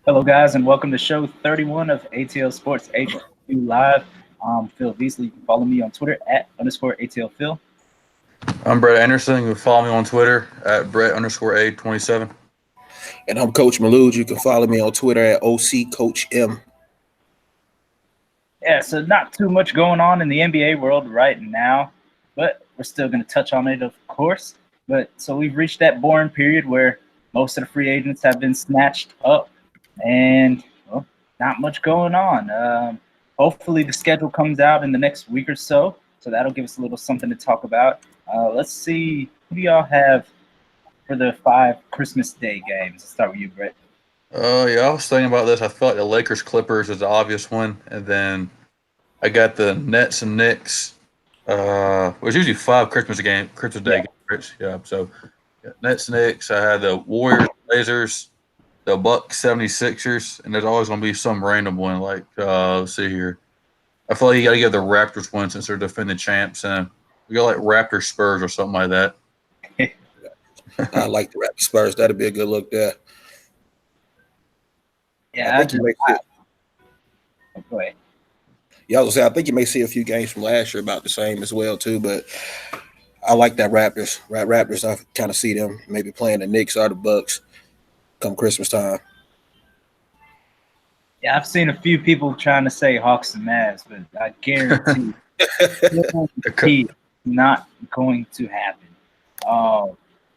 Hello, guys, and welcome to show 31 of ATL Sports HQ Live. Phil Beasley. You can follow me on Twitter at underscore ATL Phil. I'm Brett Anderson. You can follow me on Twitter at Brett_A27. And I'm Coach Malud. You can follow me on Twitter at OC Coach M. Yeah, so not too much going on in the NBA world right now, but we're still going to touch on it, of course. But so we've reached that boring period where most of the free agents have been snatched up, and well, not much going on. Hopefully, the schedule comes out in the next week or so, so that'll give us a little something to talk about. Let's see, who do y'all have for the 5 Christmas Day games? Let's start with you, Brett. Yeah, I was thinking about this. I feel like the Lakers Clippers is the obvious one, and then I got the Nets and Knicks. It's usually 5 Christmas Day Yeah. games. Yeah, so yeah, Nets Knicks. I had the Warriors Blazers, the Bucks 76ers, and there's always gonna be some random one. Like let's see here. I feel like you got to give the Raptors one since they're defending champs, and we got like Raptors Spurs or something like that. I like the Raptors Spurs. That'd be a good look there. Yeah, I think you may see. go ahead. Yeah, I was gonna say I think you may see a few games from last year about the same as well too. But I like that Raptors. Raptors. I kind of see them maybe playing the Knicks or the Bucks come Christmas time. Yeah, I've seen a few people trying to say Hawks and Mavs, but I guarantee it's not going to happen.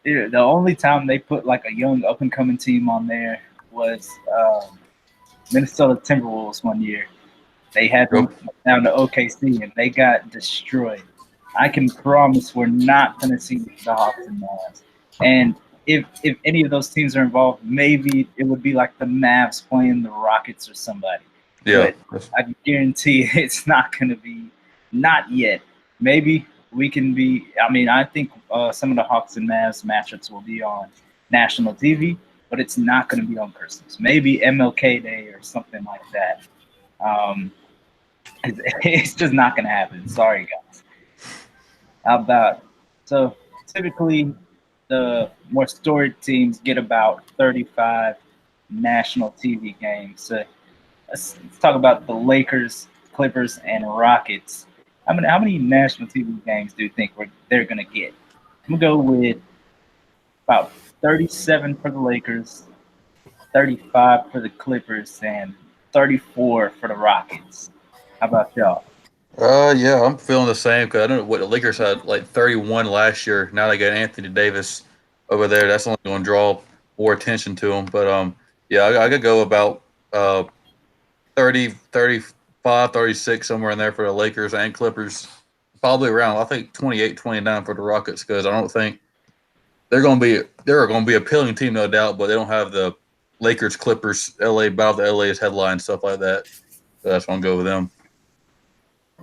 The only time they put like a young up and coming team on there was Minnesota Timberwolves one year. They had them down to OKC and they got destroyed. I can promise we're not going to see the Hawks and Mavs. And if any of those teams are involved, maybe it would be like the Mavs playing the Rockets or somebody. Yeah, But I guarantee it's not going to be, not yet. Maybe we can be. I mean, I think some of the Hawks and Mavs matchups will be on national TV, but it's not going to be on Christmas. Maybe MLK Day or something like that. Um, it's just not going to happen. Sorry, guys. How about so typically the more storied teams get about 35 national TV games. So let's talk about the Lakers, Clippers, and Rockets. How many national TV games do you think they're going to get? I'm going to go with about 37 for the Lakers, 35 for the Clippers, and 34 for the Rockets. How about y'all? yeah, I'm feeling the same because I don't know what the Lakers had like 31 last year. Now they got Anthony Davis over there. That's only going to draw more attention to him. But yeah, I could go about 30, 35, 36 somewhere in there for the Lakers and Clippers. Probably around I think 28, 29 for the Rockets because I don't think they're going to be appealing team no doubt, but they don't have the Lakers, Clippers, LA Battle of the LA's headline stuff like that. So that's why I'm going to go with them.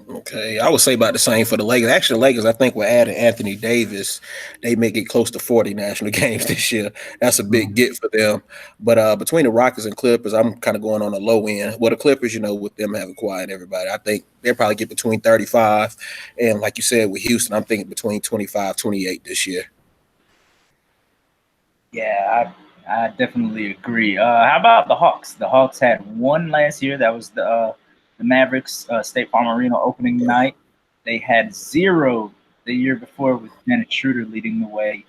Okay, I would say about the same for the Lakers. Actually, the Lakers, I think, will add Anthony Davis. They may get close to 40 national games this year. That's a big get for them. But between the Rockets and Clippers, I'm kind of going on the low end. Well, the Clippers, with them having quiet everybody, I think they'll probably get between 35. And like you said, with Houston, I'm thinking between 25, 28 this year. Yeah, I definitely agree. How about the Hawks? The Hawks had one last year. That was the Mavericks State Farm Arena opening night. They had zero the year before with Dennis Schroeder leading the way,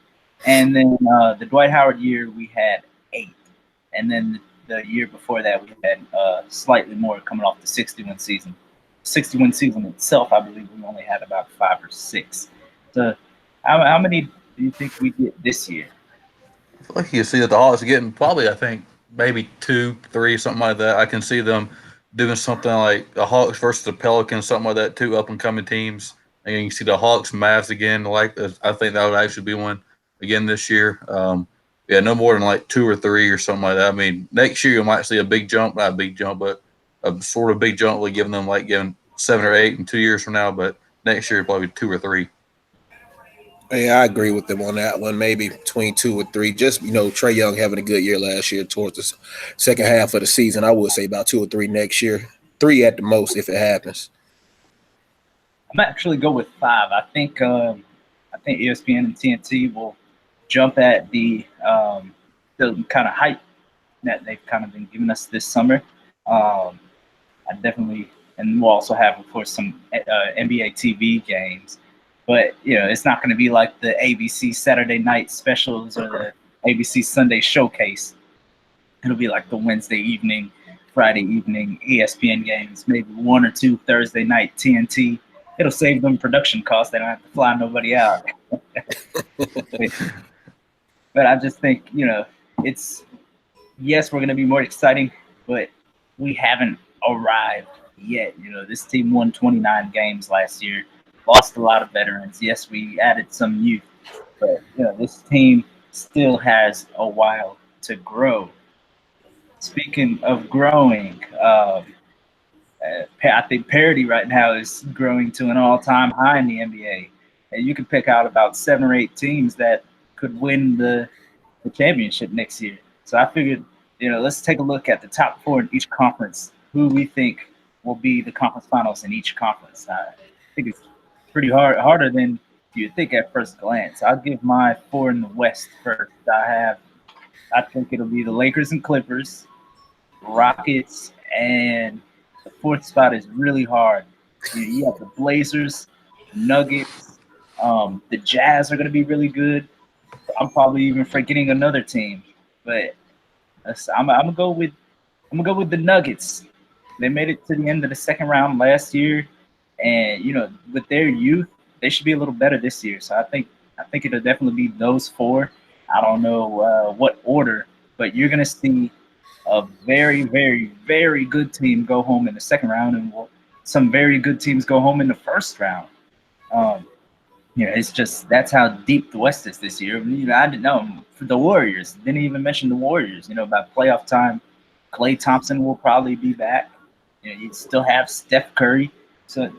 and then the Dwight Howard year we had 8, and then the year before that we had slightly more coming off the 61 season. 61 season itself, I believe we only had about 5 or 6. So, how many do you think we get this year? I feel like you see that the Hawks are getting probably, I think, maybe 2, 3, something like that. I can see them doing something like the Hawks versus the Pelicans, something like that, 2 up and coming teams. And you can see the Hawks, Mavs again. I think that would actually be one again this year. Yeah, no more than like 2 or 3 or something like that. I mean, next year you might see a big jump, not a big jump, but a sort of big jump, like giving 7 or 8 in 2 years from now. But next year probably 2 or 3. Yeah, I agree with them on that one. Maybe between 2 or 3. Just Trey Young having a good year last year towards the second half of the season. I would say about 2 or 3 next year. 3 at the most if it happens. I'm actually go with 5. I think ESPN and TNT will jump at the kind of hype that they've kind of been giving us this summer. I definitely, and we'll also have, of course, some NBA TV games. But it's not going to be like the ABC Saturday night specials or the ABC Sunday showcase. It'll be like the Wednesday evening, Friday evening ESPN games, maybe one or two Thursday night TNT. It'll save them production costs. They don't have to fly nobody out. But I just think, it's yes, we're going to be more exciting, but we haven't arrived yet. This team won 29 games last year, lost a lot of veterans. Yes, we added some youth, but this team still has a while to grow. Speaking of growing, I think parity right now is growing to an all-time high in the NBA, and you can pick out about 7 or 8 teams that could win the championship next year. So I figured, let's take a look at the top 4 in each conference, who we think will be the conference finals in each conference. I think it's pretty harder than you think at first glance. I'll give my 4 in the West first. I think it'll be the Lakers and Clippers, Rockets, and the 4th spot is really hard. You have the Blazers, Nuggets, the Jazz are going to be really good. I'm probably even forgetting another team, but I'm gonna go with the Nuggets. They made it to the end of the second round last year, and with their youth, they should be a little better this year. So I think it'll definitely be those 4. I don't know what order, but you're gonna see a very, very, very good team go home in the second round, and some very good teams go home in the first round. It's just that's how deep the West is this year. I didn't know for the Warriors. Didn't even mention the Warriors. By playoff time, Klay Thompson will probably be back. You still have Steph Curry, so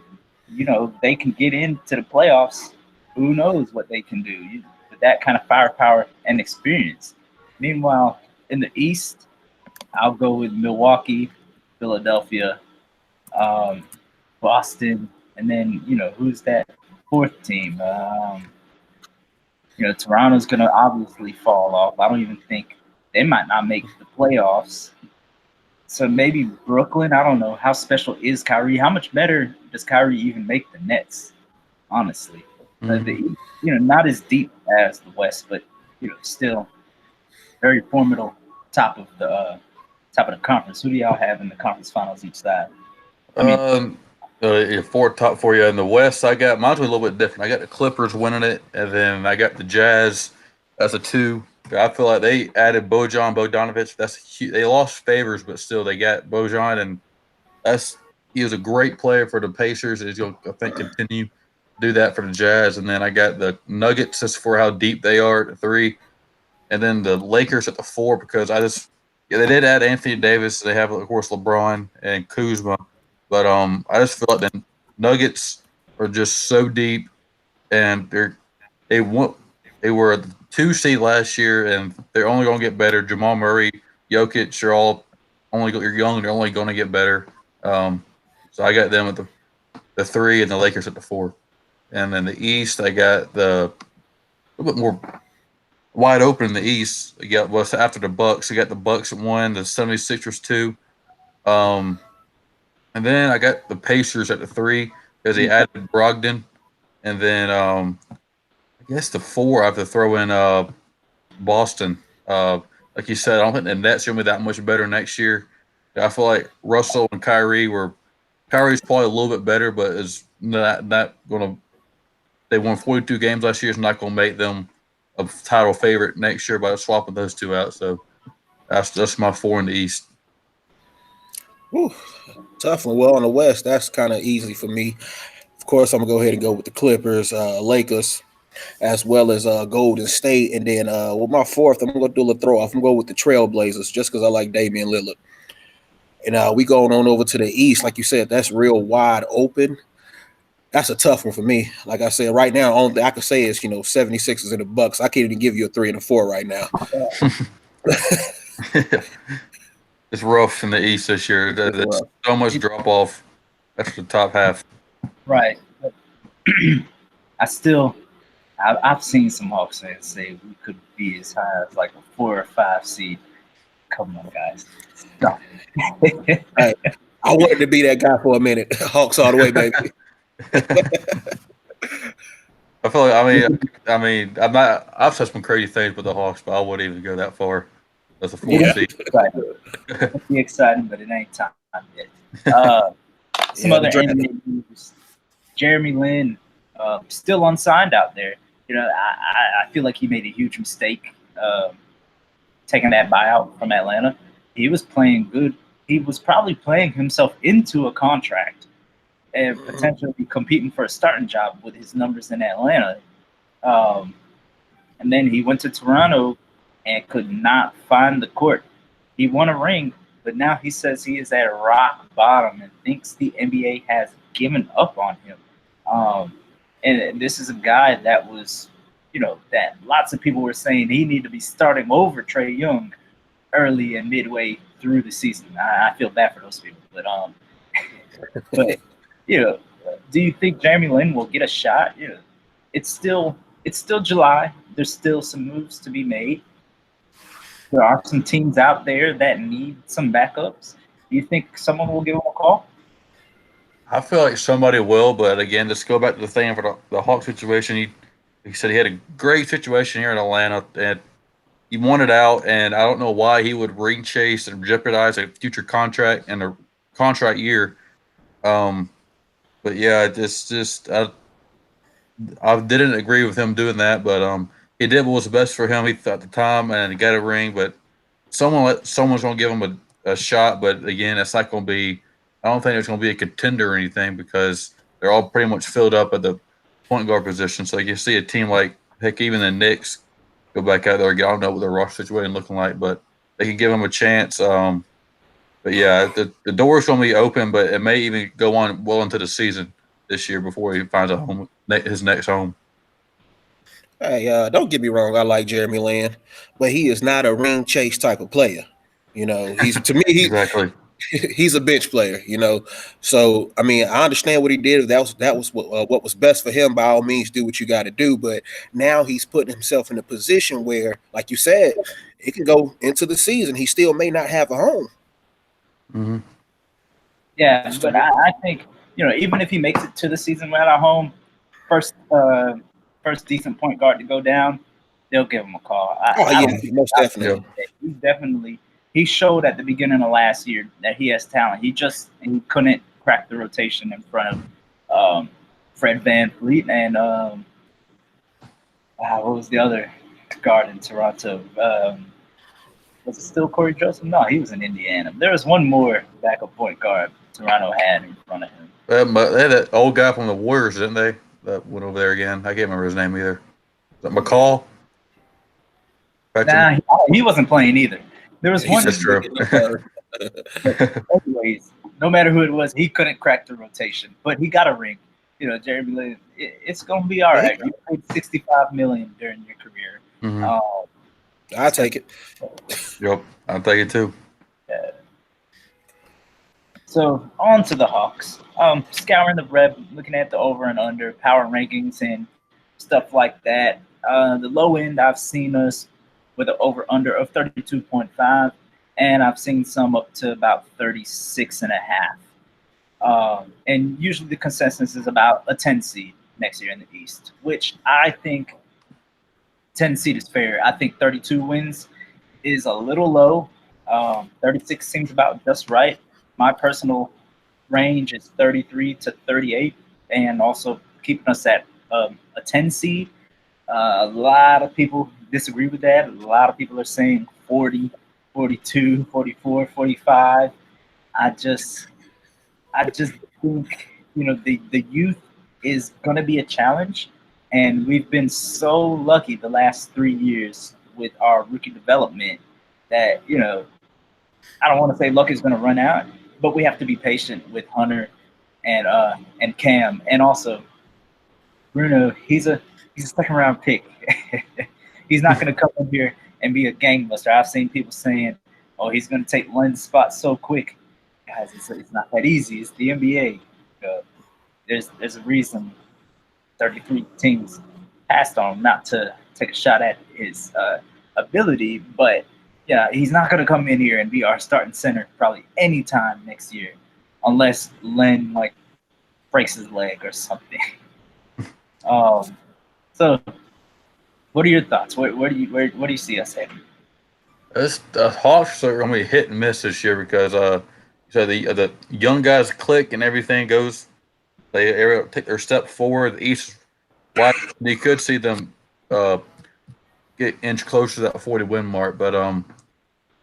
they can get into the playoffs. Who knows what they can do with that kind of firepower and experience. Meanwhile, in the East, I'll go with Milwaukee, Philadelphia, Boston, and then who's that 4th team? Toronto's gonna obviously fall off. I don't even think they might not make the playoffs. So maybe Brooklyn. I don't know how special is Kyrie. How much better does Kyrie even make the Nets? Honestly, not as deep as the West, but still very formidable top of the conference. Who do y'all have in the conference finals each side? Top 4, yeah. In the West, mine's a little bit different. I got the Clippers winning it, and then I got the Jazz as a 2. I feel like they added Bogdanovich. They lost Favors, but still they got Bojan, and he was a great player for the Pacers. He's going to, I think, continue to do that for the Jazz. And then I got the Nuggets just for how deep they are at the 3, and then the Lakers at the 4 because they did add Anthony Davis. They have, of course, LeBron and Kuzma. But I just feel like the Nuggets are just so deep, and they were the 2 seed last year, and they're only going to get better. Jamal Murray, Jokic are all you're young. They're only going to get better. So I got them at the 3 and the Lakers at the 4. And then the East, I got a little bit more wide open in the East. You got after the Bucks. You got the Bucks at 1, the 76ers 2. And then I got the Pacers at the 3 because they added Brogdon. And then I guess the 4 I have to throw in Boston. Like you said, I don't think the Nets are going to be that much better next year. I feel like Russell and Kyrie's probably a little bit better, but is not going to. They won 42 games last year. It's not going to make them a title favorite next year by swapping those 2 out. So that's my 4 in the East. Whew, tough one. Well, on the West, that's kind of easy for me. Of course, I'm gonna go ahead and go with the Clippers, Lakers, as well as Golden State, and then with my 4th, I'm gonna do a little throw off. I'm gonna go with the Trailblazers just because I like Damian Lillard. And we going on over to the East, like you said, that's real wide open. That's a tough one for me. Like I said, right now, only thing I can say is 76ers and the Bucks. I can't even give you a 3 and a 4 right now. It's rough in the East this year. There's so much drop off after the top half. Right. I've seen some Hawks fans say we could be as high as like a 4 or 5 seed. Come on, guys. Stop. Hey, I wanted to be that guy for a minute. Hawks all the way, baby. I feel like I've said some crazy things with the Hawks, but I wouldn't even go that far. That's a fourth Yeah. seed. It'll be exciting, but it ain't time yet. Some Yeah, the other draft. NBA news. Jeremy Lin, still unsigned out there. I feel like he made a huge mistake taking that buyout from Atlanta. He was playing good. He was probably playing himself into a contract and potentially competing for a starting job with his numbers in Atlanta. Um, and then he went to Toronto and could not find the court. He won a ring, but now he says he is at rock bottom and thinks the NBA has given up on him. Um, and this is a guy that was, that lots of people were saying he needed to be starting over Trae Young early and midway through the season. I feel bad for those people, but do you think Jeremy Lin will get a shot? It's still July. There's still some moves to be made. There are some teams out there that need some backups. Do you think someone will give him a call? I feel like somebody will, but again, just go back to the thing for the Hawk situation. He said he had a great situation here in Atlanta, and he wanted out, and I don't know why he would ring chase and jeopardize a future contract and a contract year. But yeah, it's just I didn't agree with him doing that, but he did what was best for him. He thought at the time and he got a ring, but someone's going to give him a shot. But again, it's not going to be. I don't think there's going to be a contender or anything because they're all pretty much filled up at the point guard position. So you see a team like heck, even the Knicks go back out there again. I don't know what their roster situation looking like, but they can give him a chance. But yeah, the door's going to be open, but it may even go on well into the season this year before he finds a home, his next home. Hey, don't get me wrong. I like Jeremy Lin, but he is not a ring chase type of player. He's to me Exactly. he's a bench player. So I mean, I understand what he did. That was what was best for him. By all means, do what you got to do. But now he's putting himself in a position where, like you said, it can go into the season. He still may not have a home. Mm-hmm. Yeah, but I think even if he makes it to the season without a home, first decent point guard to go down, they'll give him a call. I don't think Most definitely. He showed at the beginning of last year that he has talent. He couldn't crack the rotation in front of Fred VanVleet and what was the other guard in Toronto? Was it still Corey Joseph? No, he was in Indiana. There was one more backup point guard Toronto had in front of him. But they had that old guy from the Warriors, didn't they? That went over there again. I can't remember his name either. Is that McCall? Nah, he wasn't playing either. There was one. That's true. Anyways, no matter who it was, he couldn't crack the rotation, but he got a ring. Jeremy Lin, it's gonna be all right. You paid $65 million during your career. Mm-hmm. I'll take it. Yep, I'll take it too. Yeah. So on to the Hawks. Scouring the web, looking at the over and under power rankings and stuff like that. The low end, I've seen us with an over under of 32.5, and I've seen some up to about 36.5. And usually the consensus is about a 10 seed next year in the East, which I think 10 seed is fair. I think 32 wins is a little low. 36 seems about just right. My personal range is 33 to 38, and also keeping us at a 10 seed. A lot of people disagree with that. A lot of people are saying 40, 42, 44, 45. I just think the youth is going to be a challenge, and we've been so lucky the last 3 years with our rookie development that I don't want to say luck is going to run out, but we have to be patient with Hunter and Cam, and also Bruno. He's a second round pick. He's not going to come in here and be a gangbuster. I've seen people saying, "Oh, he's going to take Len's spot so quick." Guys, it's not that easy. It's the NBA. There's a reason 33 teams passed on him not to take a shot at his ability, but Yeah, he's not gonna come in here and be our starting center probably anytime next year, unless Len like breaks his leg or something. So what are your thoughts? Where do you see us heading? The Hawks are going to be hit and miss this year because so the young guys click and everything goes. They take their step forward. The East, wide. You could see them uh, get inch closer to that 40 win mark, but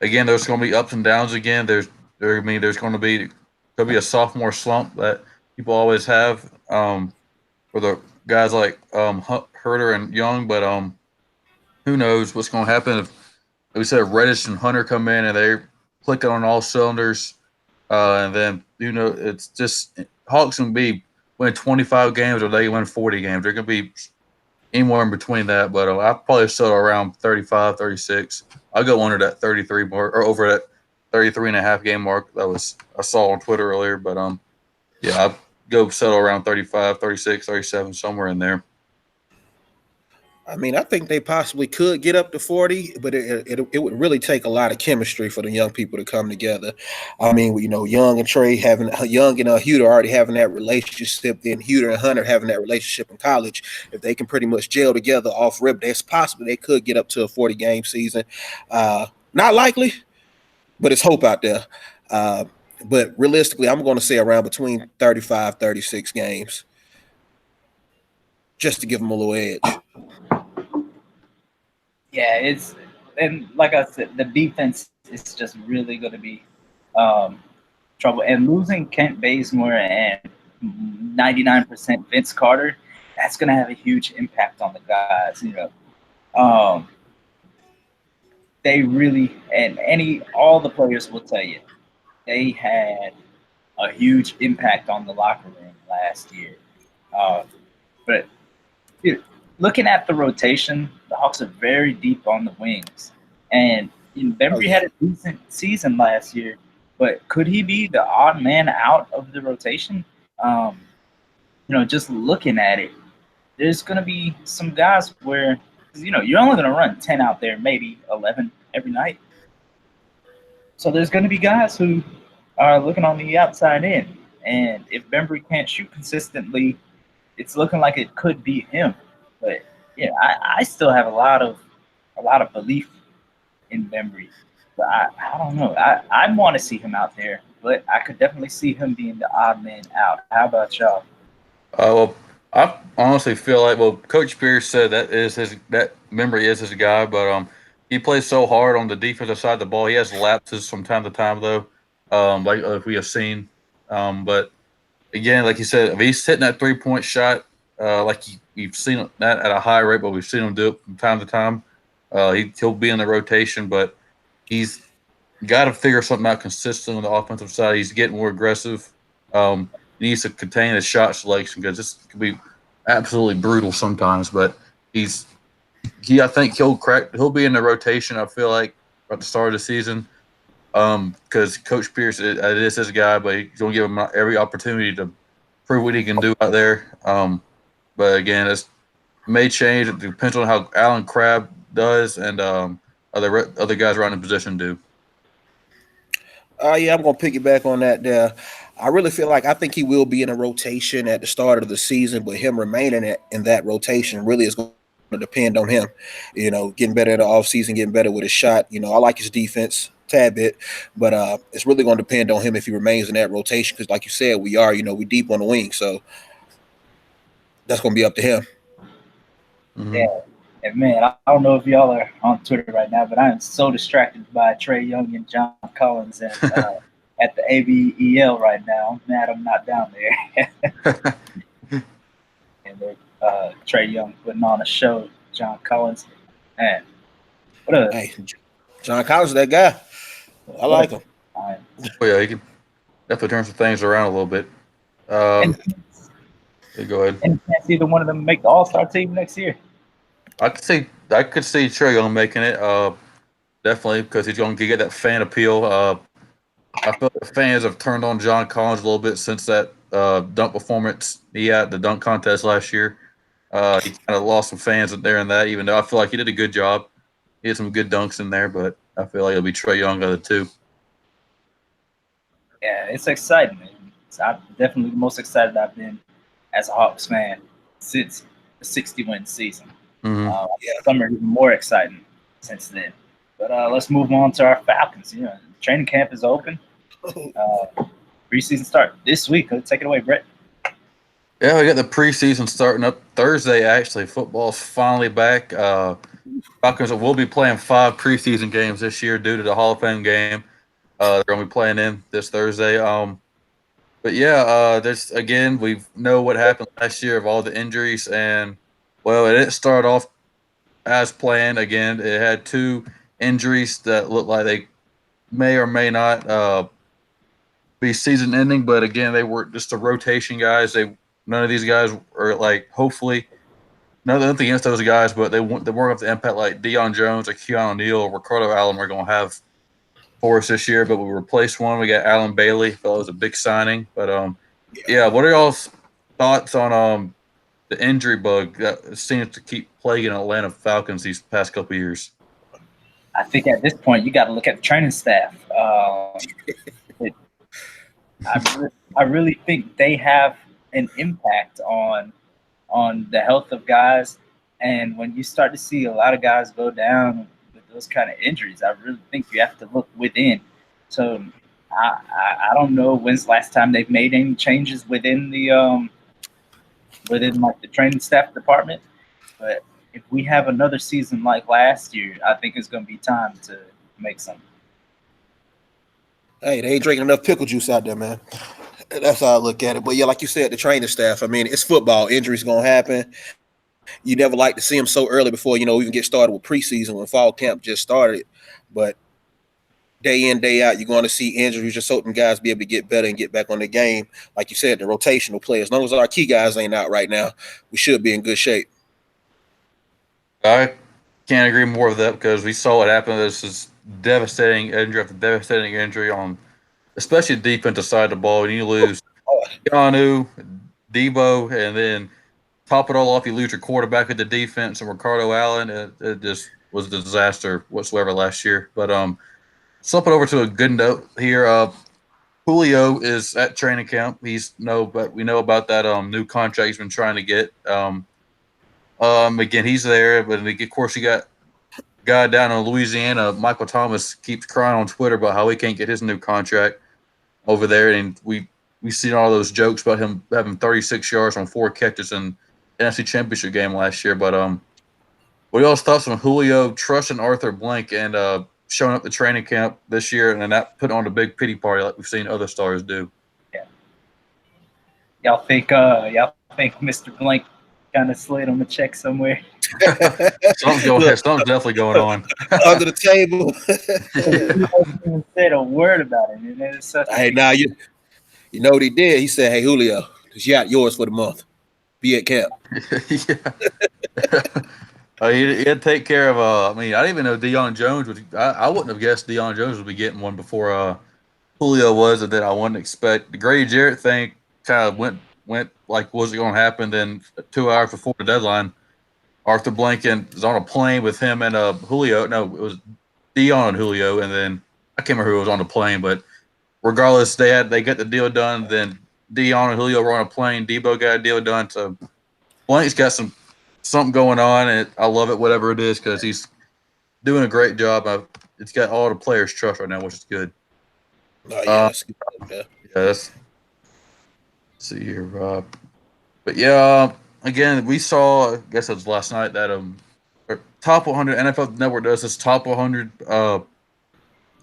again, there's going to be ups and downs again. There's going to be could be a sophomore slump that people always have for the guys like Herter and Young, but who knows what's going to happen if we said Reddish and Hunter come in and they're clicking on all cylinders, and then it's just Hawks can be win 25 games or they win 40 games. They're going to be anywhere in between that, but I'll probably settle around 35, 36. I'll go under that 33 mark or over that 33 and a half game mark that I saw on Twitter earlier, but yeah, I'll go settle around 35, 36, 37, somewhere in there. I mean, I think they possibly could get up to 40, but it would really take a lot of chemistry for the young people to come together. I mean, Young and Trey having Young and Huter already having that relationship, then Huter and Hunter having that relationship in college. If they can pretty much gel together off rip, that's possible they could get up to a 40 game season. Not likely, but it's hope out there. But realistically, I'm going to say around between 35, 36 games, just to give them a little edge. Yeah, and like I said, the defense is just really going to be trouble. And losing Kent Bazemore and 99% Vince Carter, that's going to have a huge impact on the guys. They really and all the players will tell you they had a huge impact on the locker room last year. But dude, looking at the rotation, the Hawks are very deep on the wings. And Bembry had a decent season last year, but could he be the odd man out of the rotation? Just looking at it, there's going to be some guys where, you're only going to run 10 out there, maybe 11 every night. So there's going to be guys who are looking on the outside in. And if Bembry can't shoot consistently, it's looking like it could be him. But yeah, I still have a lot of belief in Bembry. But I don't know. I want to see him out there, but I could definitely see him being the odd man out. How about y'all? Well, I honestly feel like Coach Pierce said that Bembry is his guy, but he plays so hard on the defensive side of the ball. He has lapses from time to time though, like we have seen. But again, like you said, if he's hitting that 3-point shot, like you've seen that at a high rate, but we've seen him do it from time to time. He'll be in the rotation, but he's got to figure something out consistent on the offensive side. He's getting more aggressive. He needs to contain his shot selection because this can be absolutely brutal sometimes. But I think he'll be in the rotation. I feel like at the start of the season, because Coach Pierce is his guy, but he's going to give him every opportunity to prove what he can do out there. But again, it may change. It depends on how Alan Crabb does and other guys around the position do. Yeah, I'm going to piggyback on that there. I really feel like I think he will be in a rotation at the start of the season, but him remaining in that rotation really is going to depend on him, getting better in the offseason, getting better with his shot. I like his defense tad bit, but it's really going to depend on him if he remains in that rotation because like you said, we deep on the wing, so that's going to be up to him. Mm-hmm. Yeah. And man, I don't know if y'all are on Twitter right now, but I am so distracted by Trey Young and John Collins at the ABEL right now. I'm mad I'm not down there. And Trey Young putting on a show. John Collins, man, Hey, John Collins, that guy. I like him. Yeah, he can definitely turn some things around a little bit. Go ahead. And can't see either one of them make the All-Star team next year. I could see Trey Young making it. Definitely because he's going to get that fan appeal. I feel like fans have turned on John Collins a little bit since that dunk performance he had at the dunk contest last year. He kind of lost some fans there and that, even though I feel like he did a good job. He had some good dunks in there, but I feel like it'll be Trae Young out of the two. Yeah, it's exciting. I'm definitely the most excited I've been as a Hawks fan since the 60-win season. Mm-hmm. Some are even more exciting since then. But let's move on to our Falcons. Training camp is open. Preseason start this week. Take it away, Brett. Yeah, we got the preseason starting up Thursday. Actually, football's finally back. Falcons will be playing 5 preseason games this year due to the Hall of Fame game. They're going to be playing in this Thursday. But yeah, there's again we know what happened last year of all the injuries, and well, it didn't start off as planned. Again, it had 2 injuries that looked like they may or may not be season ending, but again, they were just a rotation guys. None of these guys are like hopefully nothing against those guys, but they weren't up to impact like Deion Jones or Keanu O'Neal or Ricardo Allen we're going to have for us this year. But we replaced one. We got Alan Bailey. Felt it was a big signing. But yeah. What are y'all's thoughts on the injury bug that seems to keep plaguing Atlanta Falcons these past couple of years? I think at this point you got to look at the training staff. I really think they have an impact on the health of guys, and when you start to see a lot of guys go down with those kind of injuries, I really think you have to look within. So I don't know when's the last time they've made any changes within the within like the training staff department, but if we have another season like last year, I think it's going to be time to make some. Hey, they ain't drinking enough pickle juice out there, man. That's how I look at it. But yeah, like you said, the training staff. I mean, it's football. Injuries gonna happen. You never like to see them so early before even get started with preseason when fall camp just started. But day in, day out, you're going to see injuries. Just hoping guys be able to get better and get back on the game. Like you said, the rotational players. As long as our key guys ain't out right now, we should be in good shape. I can't agree more with that because we saw what happened. This is devastating injury after devastating injury on, especially the defensive side of the ball. And you lose Keanu, Debo, and then top it all off, you lose your quarterback at the defense and Ricardo Allen. It just was a disaster whatsoever last year. But something over to a good note here. Julio is at training camp. But we know about that new contract he's been trying to get. Again, he's there, but of course you got a guy down in Louisiana. Michael Thomas keeps crying on Twitter about how he can't get his new contract over there, and we seen all those jokes about him having 36 yards on 4 catches in the NFC Championship game last year. But what y'all's thoughts on Julio trusting Arthur Blank and showing up to training camp this year and then that put on a big pity party like we've seen other stars do? Yeah. Y'all think Mr. Blank kind of slid him a check somewhere? Something's definitely going on under the table. He even said a word about it. And it's such hey, now you know what he did? He said, "Hey, Julio, this yacht yours for the month. Be at camp." He had to take care of. I didn't even know Deion Jones would. I wouldn't have guessed Deion Jones would be getting one before Julio was, and then I wouldn't expect the Grady Jarrett thing. Kind of went like, was it going to happen? Then 2 hours before the deadline, Arthur Blanken was on a plane with him and Julio. No, it was Deion and Julio, and then I can't remember who was on the plane, but regardless, they got the deal done. Then Deion and Julio were on a plane. Debo got a deal done. So Blank's got something going on, and I love it, whatever it is, because he's doing a great job. It's got all the players' trust right now, which is good. Oh, yeah, that's good. Yeah, let's see here, Rob. But yeah, again, we saw. I guess it was last night that top 100 NFL Network does this top 100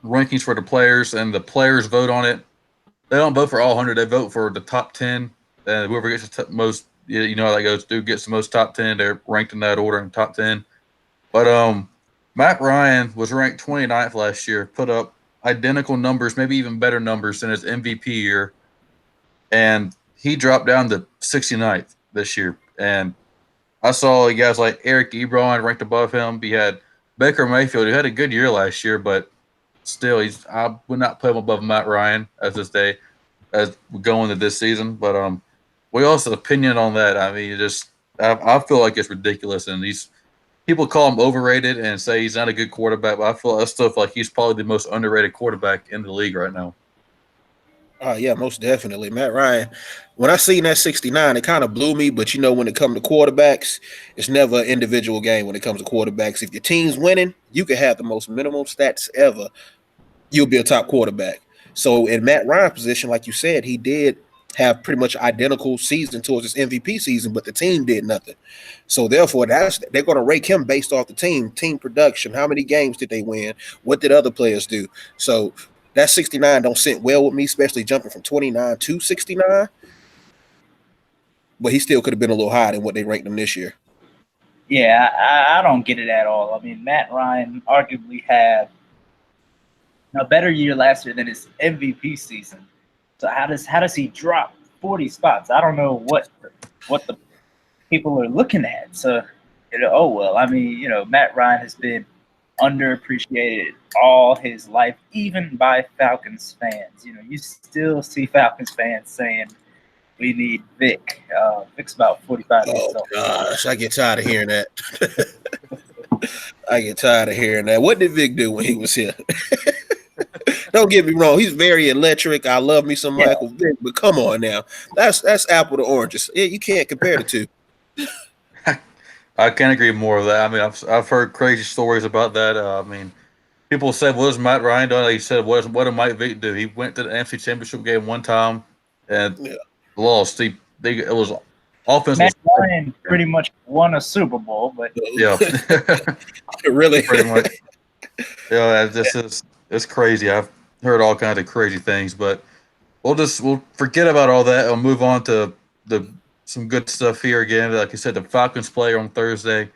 rankings for the players, and the players vote on it. They don't vote for all 100; they vote for the top 10, and whoever gets the most. You know how that goes. Dude gets the most top 10. They're ranked in that order in top 10. But Matt Ryan was ranked 29th last year, put up identical numbers, maybe even better numbers than his MVP year, and he dropped down to 69th this year. And I saw guys like Eric Ebron ranked above him. He had Baker Mayfield, who had a good year last year, but still, I would not put him above Matt Ryan as we go into this season. But we also opinion on that. I mean, I feel like it's ridiculous, and people call him overrated and say he's not a good quarterback, but I still feel like he's probably the most underrated quarterback in the league right now. Yeah, most definitely. Matt Ryan. When I seen that 69, it kind of blew me. But when it comes to quarterbacks, it's never an individual game when it comes to quarterbacks. If your team's winning, you can have the most minimum stats ever. You'll be a top quarterback. So in Matt Ryan's position, like you said, he did have pretty much identical season towards his MVP season, but the team did nothing. So therefore, they're going to rake him based off the team production. How many games did they win? What did other players do? So that 69 don't sit well with me, especially jumping from 29 to 69. But he still could have been a little higher than what they ranked him this year. Yeah, I don't get it at all. I mean, Matt Ryan arguably had a better year last year than his MVP season. So how does he drop 40 spots? I don't know what the people are looking at. So oh well. I mean, Matt Ryan has been underappreciated all his life, even by Falcons fans. You still see Falcons fans saying we need Vic. Vic's about 45 years Oh old. gosh, I get tired of hearing that. I get tired of hearing that. What did Vic do when he was here? Don't get me wrong, he's very electric. I love me some Michael Vick, but come on now, that's apple to oranges. Yeah, you can't compare the two. I can't agree more with that. I mean, I've heard crazy stories about that. I mean, people said, "What has Matt Ryan done?" Like he said, "What did Mike Vick do?" He went to the NFC Championship game one time and lost. It was offense Matt was Ryan pretty much won a Super Bowl, but yeah, Really, pretty much. Yeah, it's crazy. I've heard all kinds of crazy things, but we'll forget about all that and move on to some good stuff here again. Like I said, the Falcons play on Thursday.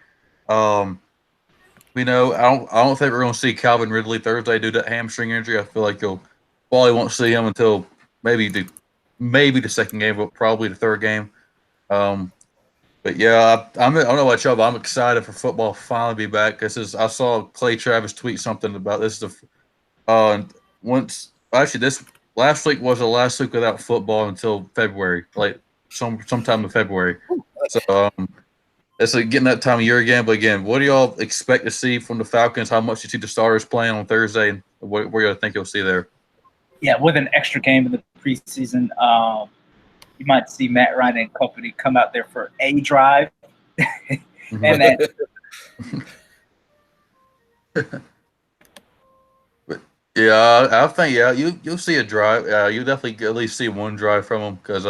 Um, I don't think we're going to see Calvin Ridley Thursday due to that hamstring injury. I feel like you'll probably won't see him until maybe the second game, but probably the third game. Um, but yeah, I don't know about y'all, but I'm excited for football to finally be back. I saw Clay Travis tweet something about this. Once actually this last week was the last week without football until February, like sometime in February. So it's like getting that time of year again. But again, what do y'all expect to see from the Falcons? How much you see the starters playing on Thursday, and what do you think you'll see there? yeah, with an extra game in the preseason, you might see Matt Ryan and company come out there for a drive, and then But yeah, I think you'll see a drive. You definitely at least see one drive from them because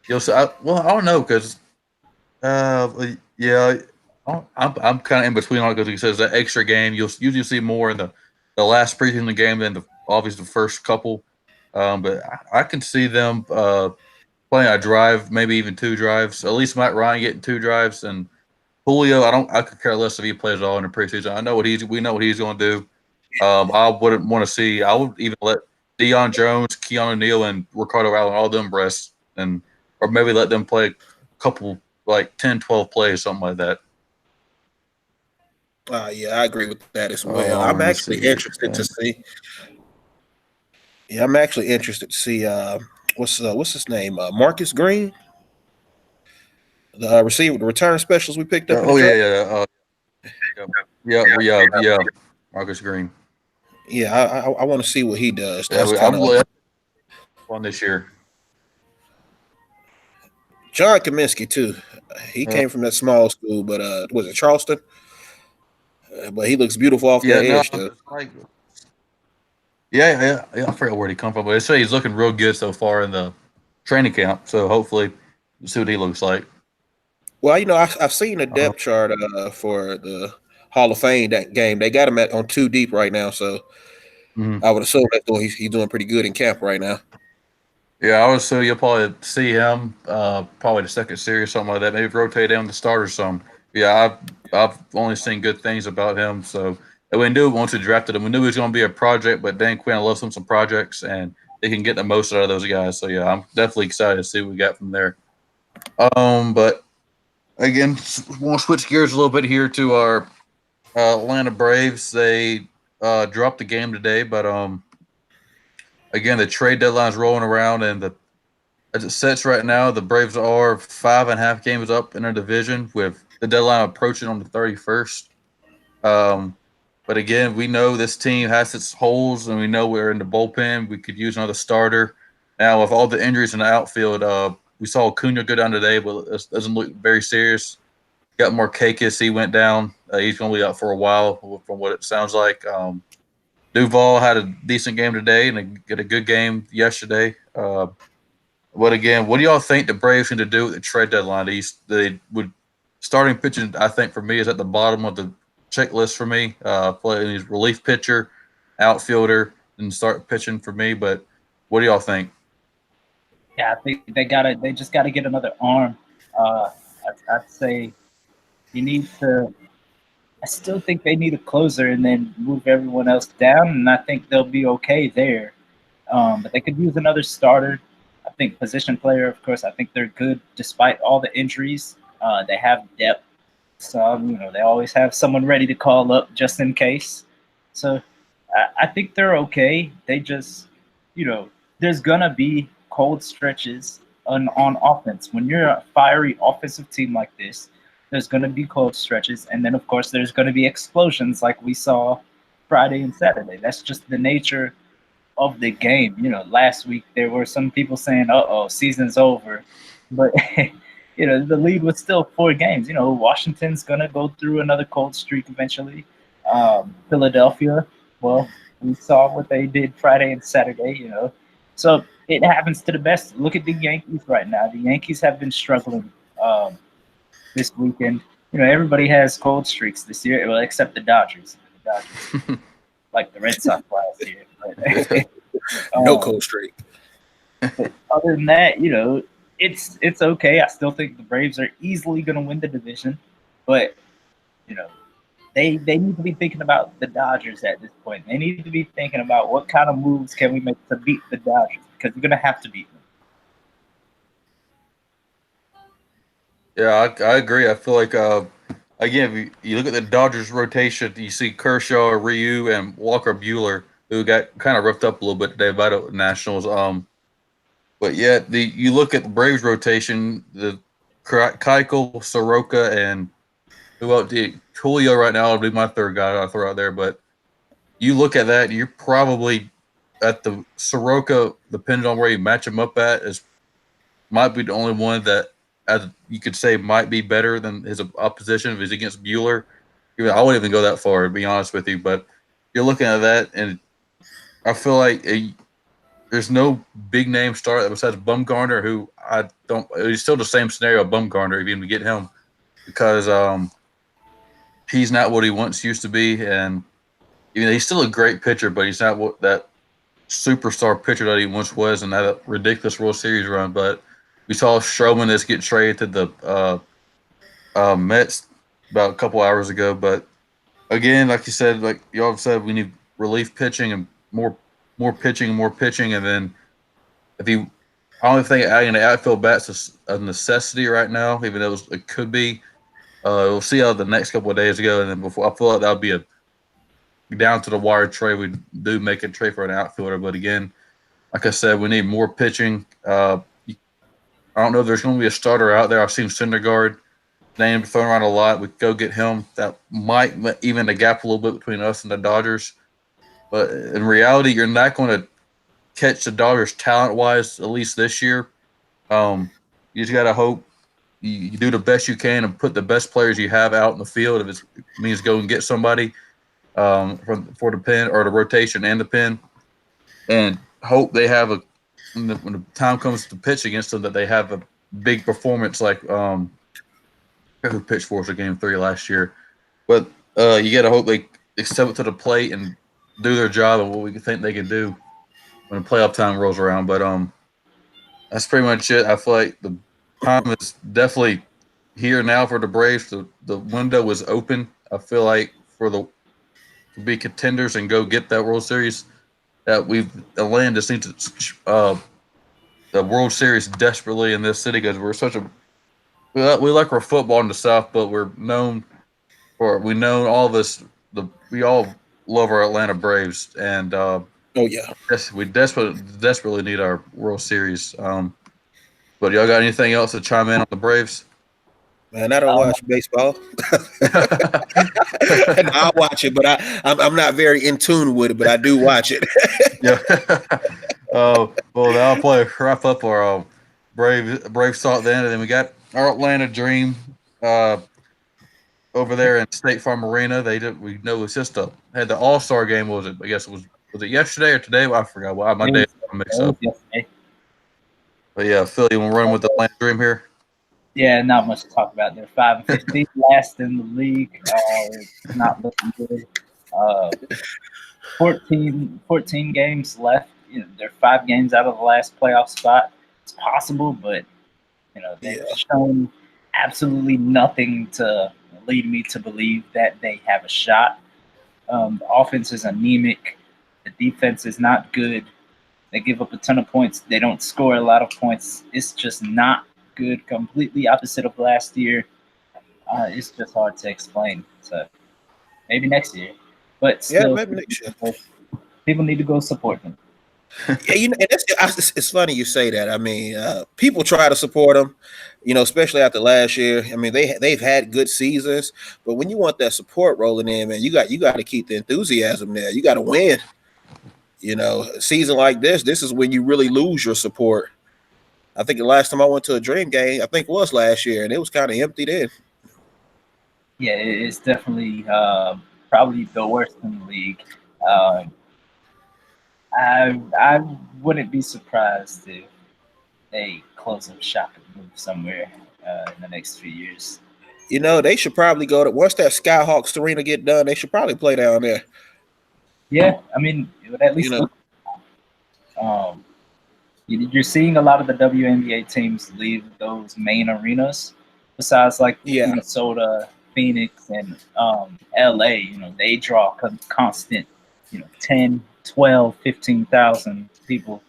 you'll see. I don't know because yeah, I'm kind of in between on it because he says that extra game you'll usually see more in the last preseason game than obviously the first couple. But I can see them playing a drive, maybe even two drives. At least Matt Ryan getting two drives and Julio. I could care less if he plays at all in the preseason. We know what he's going to do. I wouldn't want to see. I would even let Deion Jones, Keanu Neal, and Ricardo Allen all them rest, or maybe let them play a couple like 10, 12 plays, something like that. Yeah, I agree with that as well. I'm Let's see actually here. interested to see. Yeah, I'm actually interested to see. What's his name? Marcus Green, the receiver, the return specials we picked up in the Oh yeah, draft. yeah. Marcus Green. Yeah, I want to see what he does. Yeah, That's kind I'm of like on this year. John Kaminsky too. He Uh, came from that small school, but was it Charleston? But he looks beautiful off that no, edge, though. it's like yeah. I forget where he come from, but they say he's looking real good so far in the training camp. So hopefully, we'll see what he looks like. Well, I've seen a Uh, depth chart for the Hall of Fame that game. They got him on two deep right now, so mhm. I would assume that he's doing pretty good in camp right now. Yeah, I would say you'll probably see him probably the second series, something like that. Maybe rotate down the starter some. Yeah, I've only seen good things about him. So and we knew once we drafted him, we knew he was going to be a project. But Dan Quinn loves him some projects, and they can get the most out of those guys. So yeah, I'm definitely excited to see what we got from there. But again, want to switch gears a little bit here to our Atlanta Braves. They dropped the game today, but again, the trade deadline's rolling around, and as it sets right now, the Braves are 5.5 games up in their division with the deadline approaching on the 31st. But again, we know this team has its holes, and we know we're in the bullpen. We could use another starter. Now, with all the injuries in the outfield, we saw Acuna go down today, but it doesn't look very serious. Got Markakis, he went down. He's going to be out for a while, from what it sounds like. Duval had a decent game today and get a good game yesterday. But again, what do y'all think the Braves need to do at the trade deadline? They would starting pitching. I think for me is at the bottom of the checklist for me. Playing relief pitcher, outfielder, and start pitching for me. But what do y'all think? Yeah, I think they just gotta get another arm. I'd say you need to. I still think they need a closer and then move everyone else down, and I think they'll be okay there. But they could use another starter. I think position player, of course. I think they're good despite all the injuries. They have depth, so they always have someone ready to call up just in case. So I think they're okay. They just, there's gonna be cold stretches on offense when you're a fiery offensive team like this. There's going to be cold stretches, and then of course there's going to be explosions like we saw Friday and Saturday. That's just the nature of the game. Last week there were some people saying, "Uh-oh, season's over," but the lead was still 4 games. Washington's going to go through another cold streak eventually. Philadelphia, well, we saw what they did Friday and Saturday. So it happens to the best. Look at the Yankees right now. The Yankees have been struggling. This weekend, everybody has cold streaks this year, well, except the Dodgers. Like the Red Sox last year. But, no cold streak. Other than that, it's okay. I still think the Braves are easily going to win the division, but they need to be thinking about the Dodgers at this point. They need to be thinking about what kind of moves can we make to beat the Dodgers, because you're going to have to beat them. Yeah, I agree. I feel like again, if you look at the Dodgers rotation, you see Kershaw, Ryu, and Walker Buehler, who got kind of roughed up a little bit today by the Nationals. But yeah, you look at the Braves rotation, the Keuchel, Soroka, and who else? Julio right now would be my third guy I'll throw out there. But you look at that, you're probably at the Soroka, depending on where you match him up at, might be the only one that, as you could say, might be better than his opposition if he's against Buehler. I wouldn't even go that far, to be honest with you. But you're looking at that, and I feel like there's no big name starter besides Bumgarner, who I don't. He's still the same scenario of Bumgarner if you even get him, because he's not what he once used to be, and he's still a great pitcher, but he's not what that superstar pitcher that he once was in that ridiculous World Series run. But we saw Stroman get traded to the Mets about a couple hours ago. But again, like you said, like y'all said, we need relief pitching and more pitching and more pitching. And then I don't think adding the outfield bats is a necessity right now, even though it could be. We'll see how the next couple of days go. And then I feel like that would be a down to the wire trade. We do make a trade for an outfielder. But again, like I said, we need more pitching. I don't know if there's going to be a starter out there. I've seen Syndergaard name thrown around a lot. We could go get him. That might even the gap a little bit between us and the Dodgers. But in reality, you're not going to catch the Dodgers talent-wise, at least this year. You just got to hope you do the best you can and put the best players you have out in the field. If it means go and get somebody for the pin or the rotation and the pin, and hope they have when the time comes to pitch against them, that they have a big performance like who pitched for us in Game 3 last year. But you got to hope they step up to the plate and do their job and what we think they can do when the playoff time rolls around. But that's pretty much it. I feel like the time is definitely here now for the Braves. The window is open. I feel like to be contenders and go get that World Series, that the land just needs to the World Series desperately in this city, because we're such we like our football in the South, but we know all this. We all love our Atlanta Braves, and oh yeah, we desperately need our World Series. But y'all got anything else to chime in on the Braves? Man, I don't watch baseball. And I'll watch it, but I'm not very in tune with it, but I do watch it. Yeah. Well, now I'll play wrap up our Brave Salt then, and then we got our Atlanta Dream over there in State Farm Arena. We know it's just had the All Star game. What was it? I guess was it yesterday or today? Well, I forgot. Well, my It day was, is mixed it was up. yesterday. But yeah, Philly, you want to run with the Atlanta Dream here? Yeah, not much to talk about. They're 5-15, last in the league. It's not looking good. Uh, 14 games left. You know, they're 5 games out of the last playoff spot. It's possible, but they've Yeah. shown absolutely nothing to lead me to believe that they have a shot. The offense is anemic. The defense is not good. They give up a ton of points. They don't score a lot of points. It's just not good. Completely opposite of last year. It's just hard to explain. So maybe next year, but Yeah, still, maybe next year. people need to go support them. Yeah, and it's funny you say that. I mean, people try to support them, especially after last year. I mean, they've had good seasons, but when you want that support rolling in, man, you got to keep the enthusiasm there. You got to win. A season like this is when you really lose your support. I think the last time I went to a Dream game, I think was last year, and it was kind of empty then. Yeah, it's definitely probably the worst in the league. Uh, I wouldn't be surprised if they close up shop and move somewhere in the next few years. They should probably go to once that Skyhawks arena get done. They should probably play down there. Yeah, I mean, it would at You least know, look. Um, you're seeing a lot of the WNBA teams leave those main arenas. Besides, like yeah, Minnesota, Phoenix, and LA, they draw constant, 10, 12, 15,000 people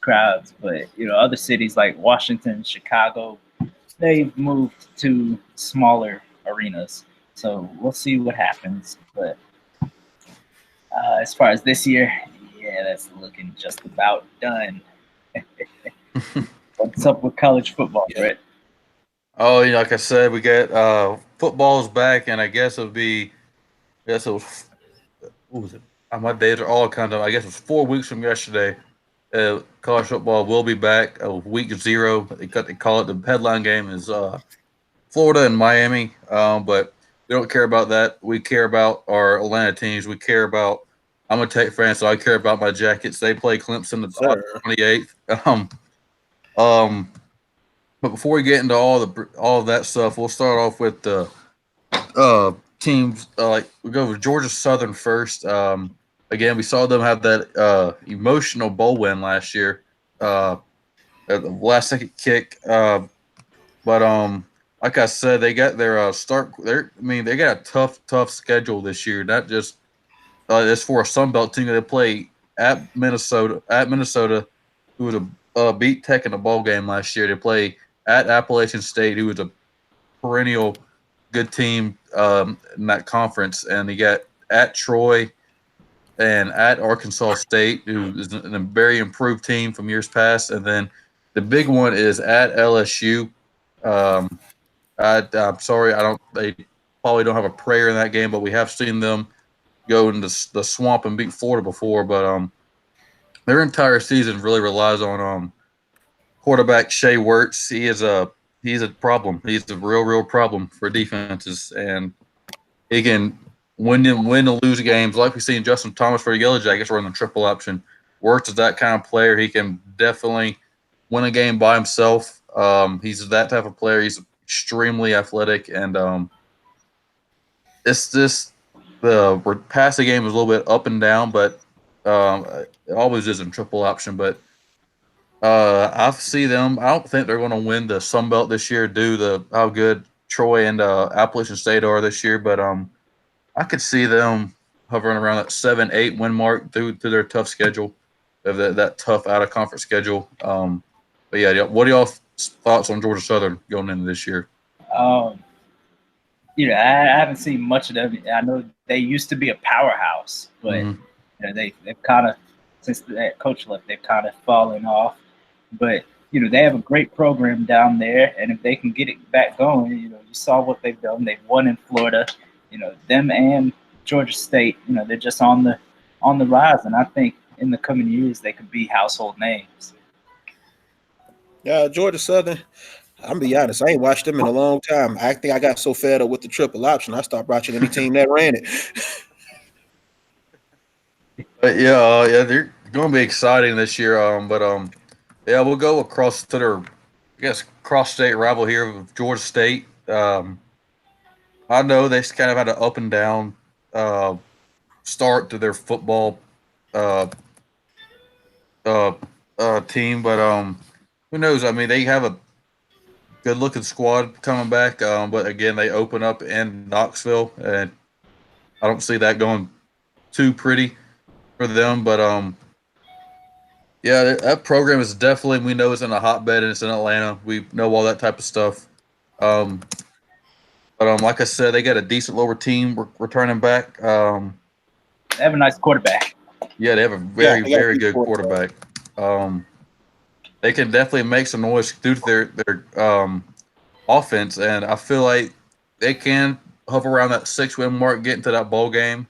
crowds. But other cities like Washington, Chicago, they've moved to smaller arenas. So we'll see what happens. But as far as this year, yeah, that's looking just about done. What's up with college football, yeah. Brett? Oh, like I said, we got football's back, and I guess it'll be. I guess it was. What was it? My days are all kind of. I guess it was 4 weeks from yesterday. College football will be back. Week 0. They call it the headline game is Florida and Miami. But we don't care about that. We care about our Atlanta teams. We care about. I'm a Tech fan, so I care about my Jackets. They play Clemson on Sir. the 28th. Um, but before we get into all of that stuff, we'll start off with the teams. Like we go with Georgia Southern first. Again, we saw them have that emotional bowl win last year, at the last second kick. But like I said, they got their start. They got a tough schedule this year. Not just it's for a Sun Belt team. They play at Minnesota, who was beat Tech in the bowl game last year. They play at Appalachian State, who was a perennial good team in that conference, and they got at Troy and at Arkansas State, who is a very improved team from years past, and then the big one is at LSU. Um, I'm sorry, I don't. They probably don't have a prayer in that game, but we have seen them go into the swamp and beat Florida before. But their entire season really relies on quarterback Shea Wertz. He's a problem. He's a real problem for defenses, and he can win and lose games like we see in Justin Thomas for the Yellow Jackets running the triple option. Wertz is that kind of player. He can definitely win a game by himself. He's that type of player. He's extremely athletic, and it's just the passing game is a little bit up and down, but it always is in triple option. But I see them. I don't think they're going to win the Sun Belt this year due to how good Troy and Appalachian State are this year. But I could see them hovering around that 7-8 win mark through their tough schedule, of that tough out of conference schedule. But yeah, what are y'all thoughts on Georgia Southern going into this year? Um, I haven't seen much of them. I know they used to be a powerhouse, but they've kind of, since that coach left, they've kind of fallen off. But they have a great program down there, and if they can get it back going, you saw what they've done. They've won in Florida, them and Georgia State. They're just on the rise, and I think in the coming years they could be household names. Yeah, Georgia Southern. I'm gonna be honest, I ain't watched them in a long time. I think I got so fed up with the triple option, I stopped watching any team that ran it. But yeah, they're going to be exciting this year. Yeah, we'll go across to their, I guess, cross-state rival here with Georgia State. I know they kind of had an up and down uh, start to their football uh, uh, team, but who knows? I mean, they have a good-looking squad coming back, but again, they open up in Knoxville, and I don't see that going too pretty for them. But yeah, that program is definitely, we know it's in a hotbed and it's in Atlanta. We know all that type of stuff. Um, but like I said, they got a decent lower team returning back. They have a nice quarterback. Yeah, they have a very good quarterback. They can definitely make some noise due to their offense, and I feel like they can hover around that 6-win mark, get into that bowl game.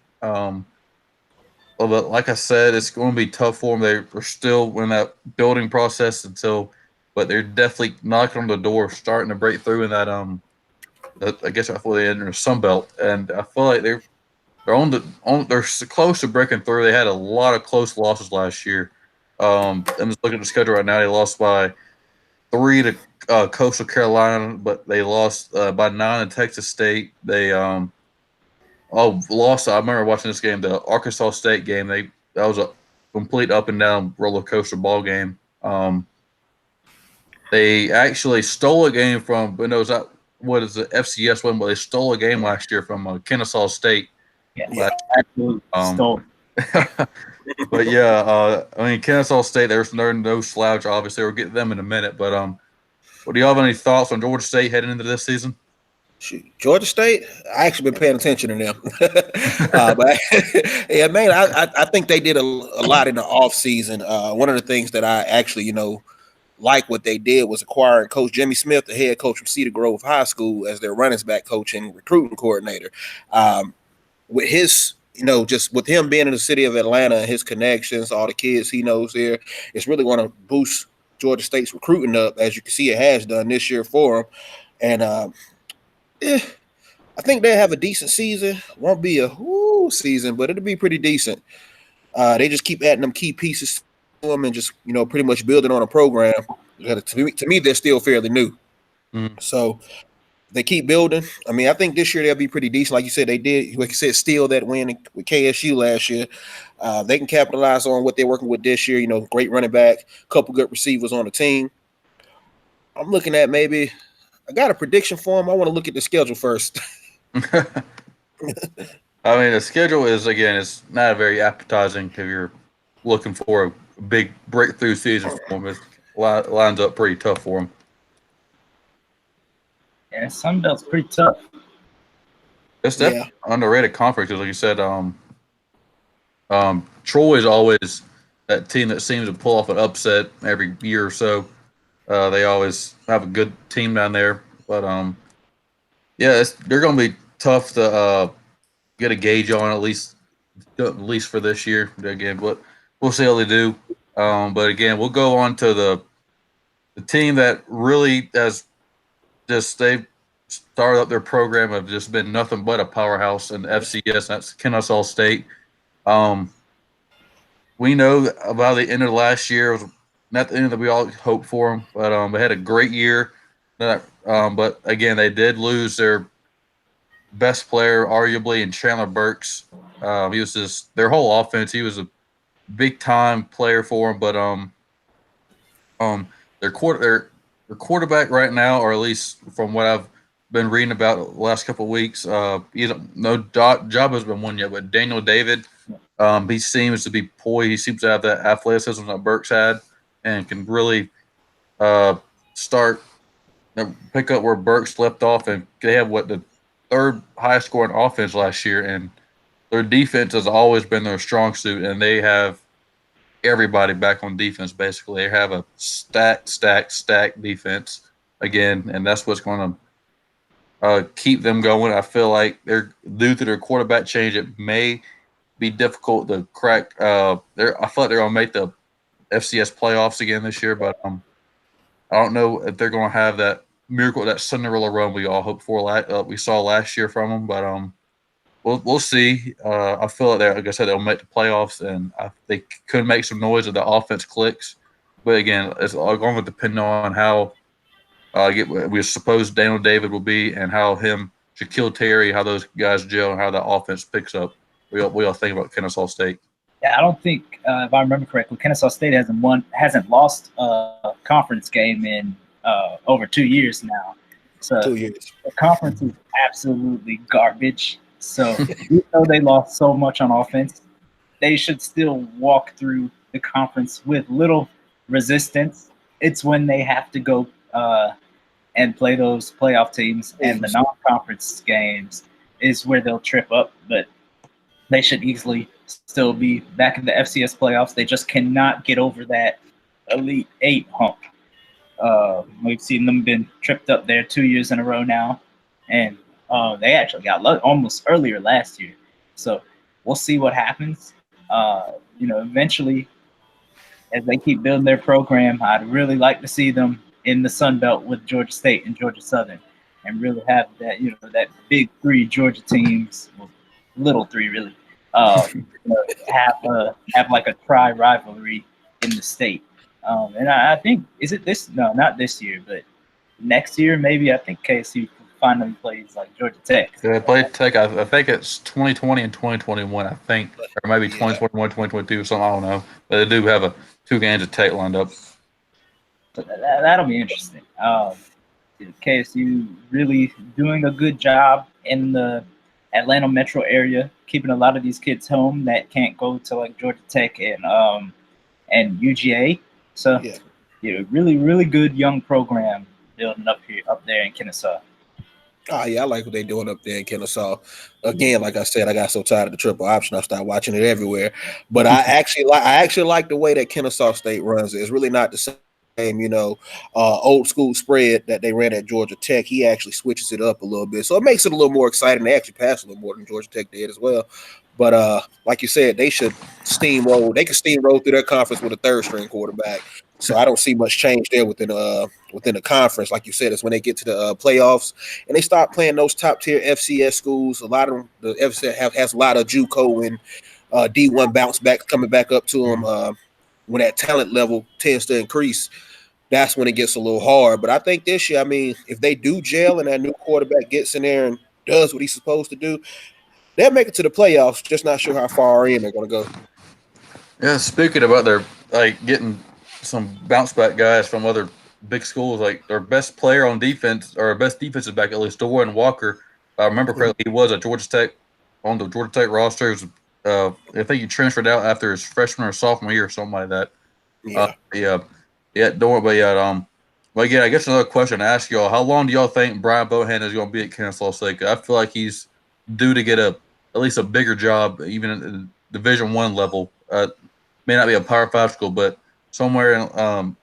But like I said, it's going to be tough for them. They're still in that building process but they're definitely knocking on the door, starting to break through in that I guess before they enter the Sun Belt, and I feel like they're they're close to breaking through. They had a lot of close losses last year. I'm just looking at the schedule right now. They lost by 3 to Coastal Carolina, but they lost by 9 to Texas State. They lost. I remember watching this game, the Arkansas State game. That was a complete up and down roller coaster ball game. They actually stole a game from, but no, was that what is the FCS one? But they stole a game last year from Kennesaw State. Yeah, absolutely stole. But yeah, I mean Kennesaw State. There's no slouch. Obviously, we'll get them in a minute. But what do you have any thoughts on Georgia State heading into this season? Georgia State, I actually been paying attention to them. But yeah, man, I think they did a lot in the off season. One of the things that I actually, like what they did was acquiring Coach Jimmy Smith, the head coach from Cedar Grove High School, as their running back coach and recruiting coordinator. With his, just with him being in the city of Atlanta, his connections, all the kids he knows there, it's really going to boost Georgia State's recruiting up, as you can see it has done this year for them. And I think they have a decent season. Won't be a season, but it'll be pretty decent. They just keep adding them key pieces to them and just, pretty much building on a program. To me, they're still fairly new. So they keep building. I mean, I think this year they'll be pretty decent. Like you said, they did, like you said, steal that win with KSU last year. They can capitalize on what they're working with this year. Great running back, couple good receivers on the team. I'm looking at maybe – I got a prediction for them. I want to look at the schedule first. I mean, the schedule is, again, it's not very appetizing if you're looking for a big breakthrough season for them. It lines up pretty tough for them. Yeah, Sun Belt's pretty tough. It's definitely underrated conference because, like you said, Troy is always that team that seems to pull off an upset every year or so. They always have a good team down there, but yeah, they're going to be tough to get a gauge on at least for this year. Again, but we'll see how they do. But again, we'll go on to the team that really has they started up their program have just been nothing but a powerhouse in FCS. That's Kennesaw State. We know about the end of last year was not the end that we all hoped for them, but they had a great year. But again, they did lose their best player, arguably, in Chandler Burks. He was just their whole offense. He was a big time player for them. But their quarterback right now, or at least from what I've been reading about the last couple of weeks, no job has been won yet. But Daniel David, he seems to be poised. He seems to have that athleticism that Burks had, and can really pick up where Burks left off. And they have the third highest scoring offense last year, and their defense has always been their strong suit. And they have everybody back on defense. Basically, they have a stacked defense again, and that's what's going to keep them going. I feel like they're due to their quarterback change. It may be difficult to crack. I feel like they're going to make the FCS playoffs again this year, but I don't know if they're going to have that miracle, that Cinderella run we all hoped for. We saw last year from them, but we'll see. I feel like like I said, they'll make the playoffs, and they could make some noise if the offense clicks. But again, it's all going to depend on how we suppose Daniel David will be, and how Shaquille Terry, how those guys gel, and how the offense picks up. We all think about Kennesaw State. Yeah, I don't think, if I remember correctly, Kennesaw State hasn't lost a conference game in over 2 years now. So 2 years. The conference is absolutely garbage. So even though they lost so much on offense, they should still walk through the conference with little resistance. It's when they have to go and play those playoff teams and the non-conference games is where they'll trip up. But they should easily still be back in the FCS playoffs. They just cannot get over that Elite Eight hump. We've seen them been tripped up there 2 years in a row now, and they actually got almost earlier last year. So we'll see what happens. Eventually, as they keep building their program, I'd really like to see them in the Sun Belt with Georgia State and Georgia Southern, and really have that that big three Georgia teams, well, little three really, have like a tri-rivalry in the state. And I think, is it this? No, not this year, but next year maybe. I think KSU finally plays like Georgia Tech. Yeah, they played Tech. I think it's 2020 and 2021. I think, or maybe 2021, 2022, or something. I don't know, but they do have 2 games of Tech lined up. So that'll be interesting. KSU really doing a good job in the Atlanta metro area, keeping a lot of these kids home that can't go to like Georgia Tech and UGA. So really, really good young program building up there in Kennesaw. Oh yeah, I like what they're doing up there in Kennesaw. Again, like I said, I got so tired of the triple option, I started watching it everywhere. But I actually like the way that Kennesaw State runs it. It's really not the same, old school spread that they ran at Georgia Tech. He actually switches it up a little bit, so it makes it a little more exciting. They actually pass a little more than Georgia Tech did as well. But like you said, they should steamroll. They can steamroll through their conference with a third string quarterback. So I don't see much change there within the conference. Like you said, it's when they get to the playoffs and they start playing those top tier FCS schools. A lot of them, the FCS has a lot of JUCO and D1 bounce back coming back up to them when that talent level tends to increase. That's when it gets a little hard. But I think this year, I mean, if they do gel and that new quarterback gets in there and does what he's supposed to do, they'll make it to the playoffs. Just not sure how far in they're going to go. Yeah, speaking about their getting some bounce back guys from other big schools, like their best player on defense, or best defensive back, at least Dorian Walker. If I remember correctly, he was at Georgia Tech on the Georgia Tech roster. I think he transferred out after his freshman or sophomore year or something like that. Dorian. But again, I guess another question to ask y'all: how long do y'all think Brian Bohan is going to be at Kennesaw State? I feel like he's due to get at least a bigger job, even at the Division I level. May not be a Power 5 school, but somewhere in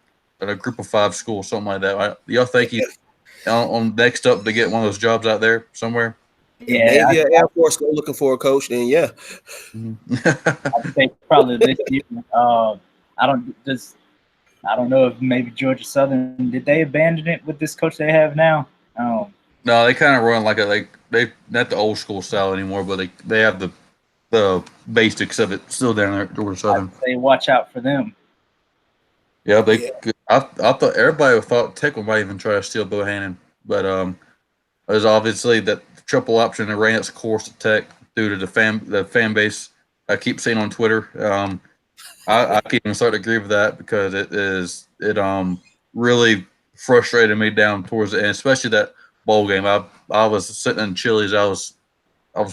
a Group of 5 school, something like that. Right? Do y'all think he's on next up to get one of those jobs out there somewhere? Yeah, maybe Air Force go looking for a coach. Then I'd say probably this year. I don't know if maybe Georgia Southern, did they abandon it with this coach they have now? No, they kind of run they not the old school style anymore, but they have the basics of it still down there at Georgia Southern. They watch out for them. Yeah, I thought everybody thought Tech might even try to steal Bohannon, but there's obviously that triple option that ran its course at Tech due to the fan base. I keep seeing on Twitter. I can't even start to agree with that because it really frustrated me down towards the end, especially that bowl game. I was sitting in Chili's. I was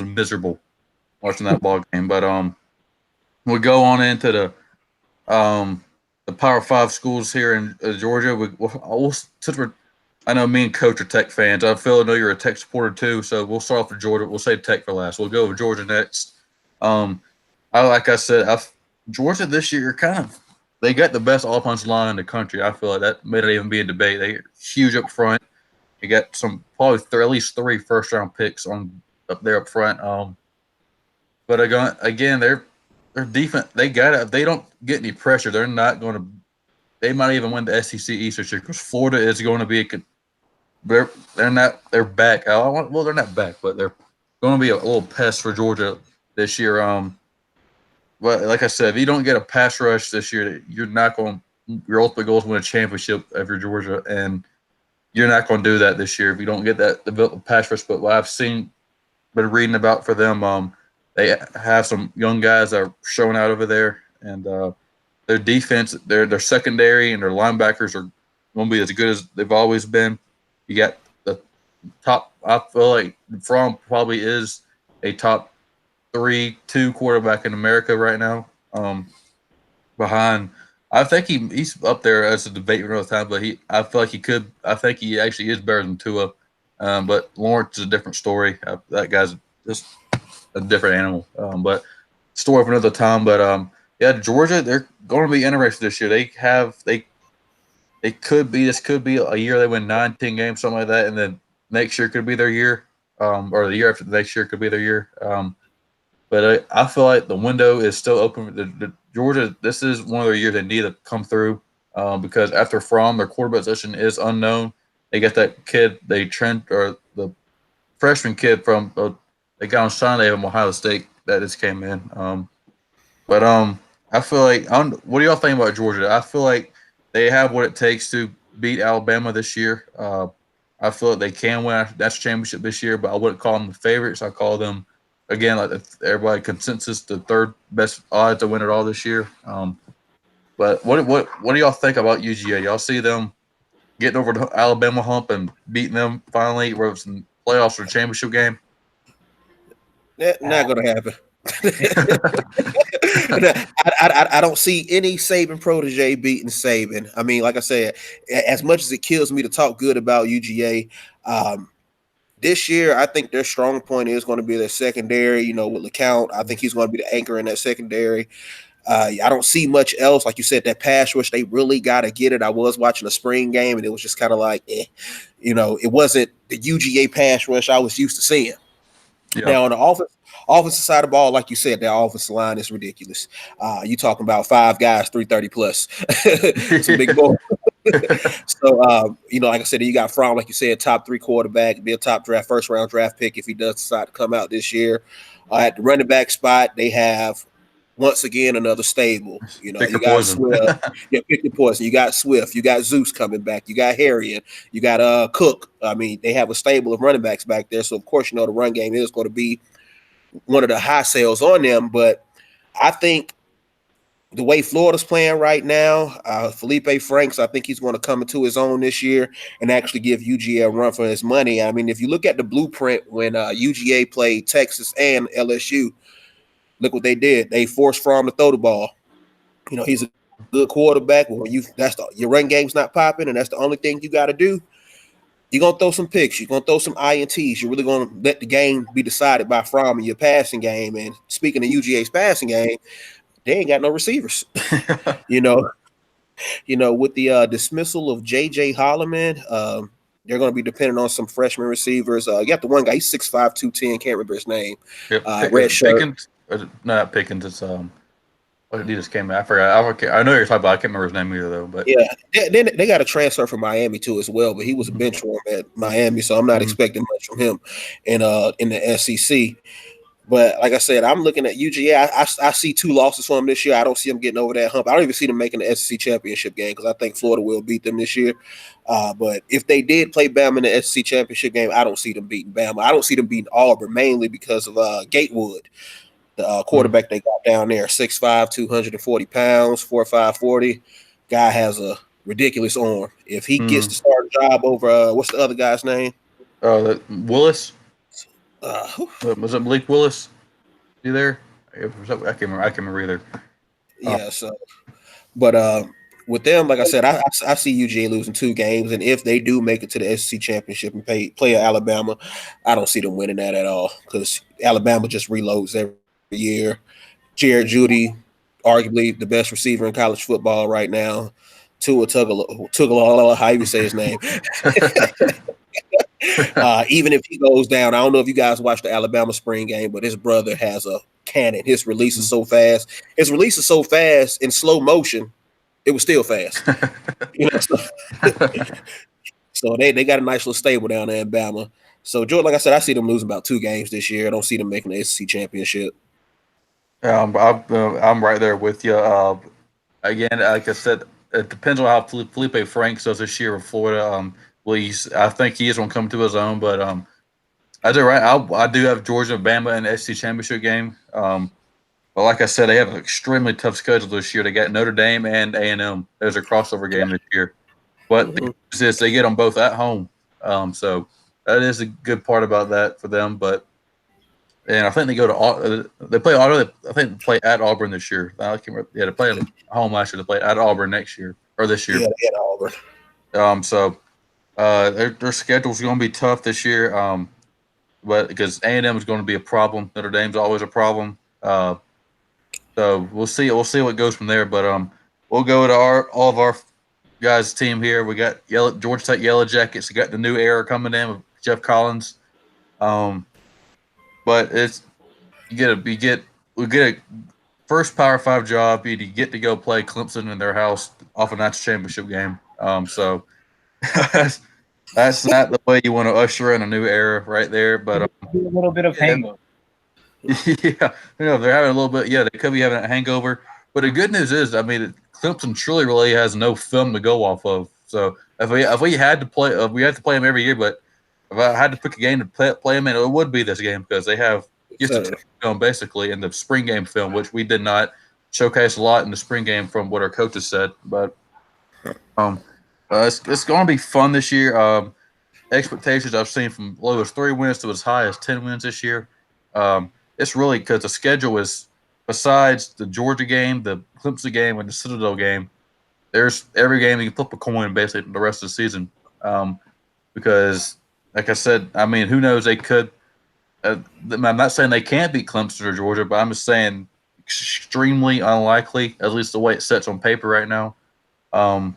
miserable watching that ball game. But we'll go on into the Power 5 schools here in Georgia. I know me and Coach are Tech fans. I know you're a Tech supporter too, so we'll start off with Georgia. We'll save Tech for last. We'll go with Georgia next. Like I said, Georgia this year they got the best offensive line in the country. I feel like that may not even be a debate. They're huge up front. They got some probably at least 3 first-round picks on up there up front. But again, their defense. They got it. If they don't get any pressure, they're not going to. They might even win the SEC East this year because Florida is going to be they're not they're back. Well, they're not back, but they're going to be a little pest for Georgia this year. But like I said, if you don't get a pass rush this year, you're not going. Your ultimate goal is to win a championship if you're Georgia, and you're not going to do that this year if you don't get that developed pass rush. But what I've been reading about for them, they have some young guys that are showing out over there, and their defense, their secondary, and their linebackers are going to be as good as they've always been. You got the top. I feel like Fromm probably is a top 3-2 quarterback in America right now. Behind, I think he's up there as a debate all the time, but I feel like he could. I think he actually is better than Tua. But Lawrence is a different story. That guy's just a different animal. But story for another time. But yeah, Georgia, they're going to be interested this year. They could be. This could be a year they win 9-10 games, something like that, and then next year could be their year, or the year after the next year could be their year. But I feel like the window is still open. The Georgia, this is one of their years they need to come through because after Fromm, their quarterback position is unknown. They got that kid, or the freshman kid from they got on Sunday from Ohio State that just came in. But I feel like what do y'all think about Georgia? I feel like they have what it takes to beat Alabama this year. I feel like they can win that championship this year, but I wouldn't call them the favorites. I call them again, like everybody consensus, the third best odds to win it all this year. But what do y'all think about UGA? Y'all see them getting over the Alabama hump and beating them finally, whether it's in playoffs or championship game? Not going to happen. I don't see any Saban protege beating Saban. I mean, like I said, as much as it kills me to talk good about UGA, this year I think their strong point is going to be their secondary. You know, with LeCount, I think he's going to be the anchor in that secondary. I don't see much else. Like you said, that pass rush, they really got to get it. I was watching a spring game, and it was just kind of like, you know, it wasn't the UGA pass rush I was used to seeing. Yeah. Now on the offensive side of the ball, like you said, that offensive line is ridiculous. You talking about 5 guys, 330 plus, some big boy. So you know, like I said, you got Fromm, like you said, top 3 quarterback, be a top first round draft pick if he does decide to come out this year. At the running back spot, they have once again another stable. You know, you got Swift, pick your poison. You got Swift, you got Zeus coming back, you got Harriet, you got Cook. I mean, they have a stable of running backs back there. So of course, you know, the run game is going to be one of the high sales on them. But I think the way Florida's playing right now, Felipe Franks, I think he's going to come into his own this year and actually give UGA a run for his money. I mean, if you look at the blueprint when UGA played Texas and LSU, look what they did. They forced Fromm to throw the ball. You know, he's a good quarterback. When your run game's not popping, and that's the only thing you got to do. You're going to throw some picks. You're going to throw some INTs. You're really going to let the game be decided by Fromm in your passing game. And speaking of UGA's passing game, they ain't got no receivers. you know, with the dismissal of J.J. Holloman, they're going to be dependent on some freshman receivers. You got the one guy, he's 6'5", 210, can't remember his name. Yep. Red shirt. Pickens? Not Pickens, it's he just came out. I forgot. I know you're talking about. I can't remember his name either, though. But yeah, then they got a transfer from Miami too as well. But he was a bench warmer at Miami, so I'm not expecting much from him in the SEC. But like I said, I'm looking at UGA. I see 2 losses for them this year. I don't see them getting over that hump. I don't even see them making the SEC championship game because I think Florida will beat them this year. But if they did play Bama in the SEC championship game, I don't see them beating Bama. I don't see them beating Auburn mainly because of Gatewood. The quarterback they got down there, 6'5", 240 pounds, 4'5", 40. Guy has a ridiculous arm. If he gets the starting job over, what's the other guy's name? Willis. Was it Malik Willis? You there? I can't remember either. Yeah. So, but with them, like I said, I see UGA losing 2 games, and if they do make it to the SEC championship and play Alabama, I don't see them winning that at all because Alabama just reloads every year. Jared Judy, arguably the best receiver in college football right now. Tua Tagovailoa, how you say his name. Even if he goes down, I don't know if you guys watched the Alabama spring game, but his brother has a cannon. His release is so fast. His release is so fast in slow motion, it was still fast. So they got a nice little stable down there in Bama. So Georgia, like I said, I see them losing about 2 games this year. I don't see them making the SEC championship. I'm right there with you. Again, like I said, it depends on how Felipe Franks does this year with Florida. I think he is going to come to his own, but I do I do have Georgia and Bama in the SEC championship game. But like I said, they have an extremely tough schedule this year. They got Notre Dame and A&M. There's a crossover game this year. But the good is they get them both at home. So that is a good part about that for them. And I think they go to they play Auburn. I think they play at Auburn this year. I can't remember. Yeah, they play at home last year. They play at Auburn next year or this year. Yeah, they at Auburn. So their schedule's going to be tough this year. But because A&M is going to be a problem, Notre Dame's always a problem. So we'll see. We'll see what goes from there. But we'll go to all of our guys' team here. We got Georgia Tech Yellow Jackets. We got the new era coming in with Jeff Collins. But we get a first Power 5 job. You get to go play Clemson in their house off a national championship game. So that's not the way you want to usher in a new era right there. But a little bit of hangover. Yeah, they're having a little bit. Yeah, they could be having a hangover. But the good news is, I mean, Clemson truly really has no film to go off of. So if we had to play, we have to play them every year. But if I had to pick a game to play them in, it would be this game because they have just a film basically in the spring game film, which we did not showcase a lot in the spring game from what our coaches said. But it's going to be fun this year. Expectations I've seen from low as 3 wins to as high as 10 wins this year. It's really because the schedule is, besides the Georgia game, the Clemson game, and the Citadel game, there's every game you can flip a coin basically the rest of the season. Because, like I said, I mean, who knows? They could. I'm not saying they can't beat Clemson or Georgia, but I'm just saying extremely unlikely, at least the way it sets on paper right now. But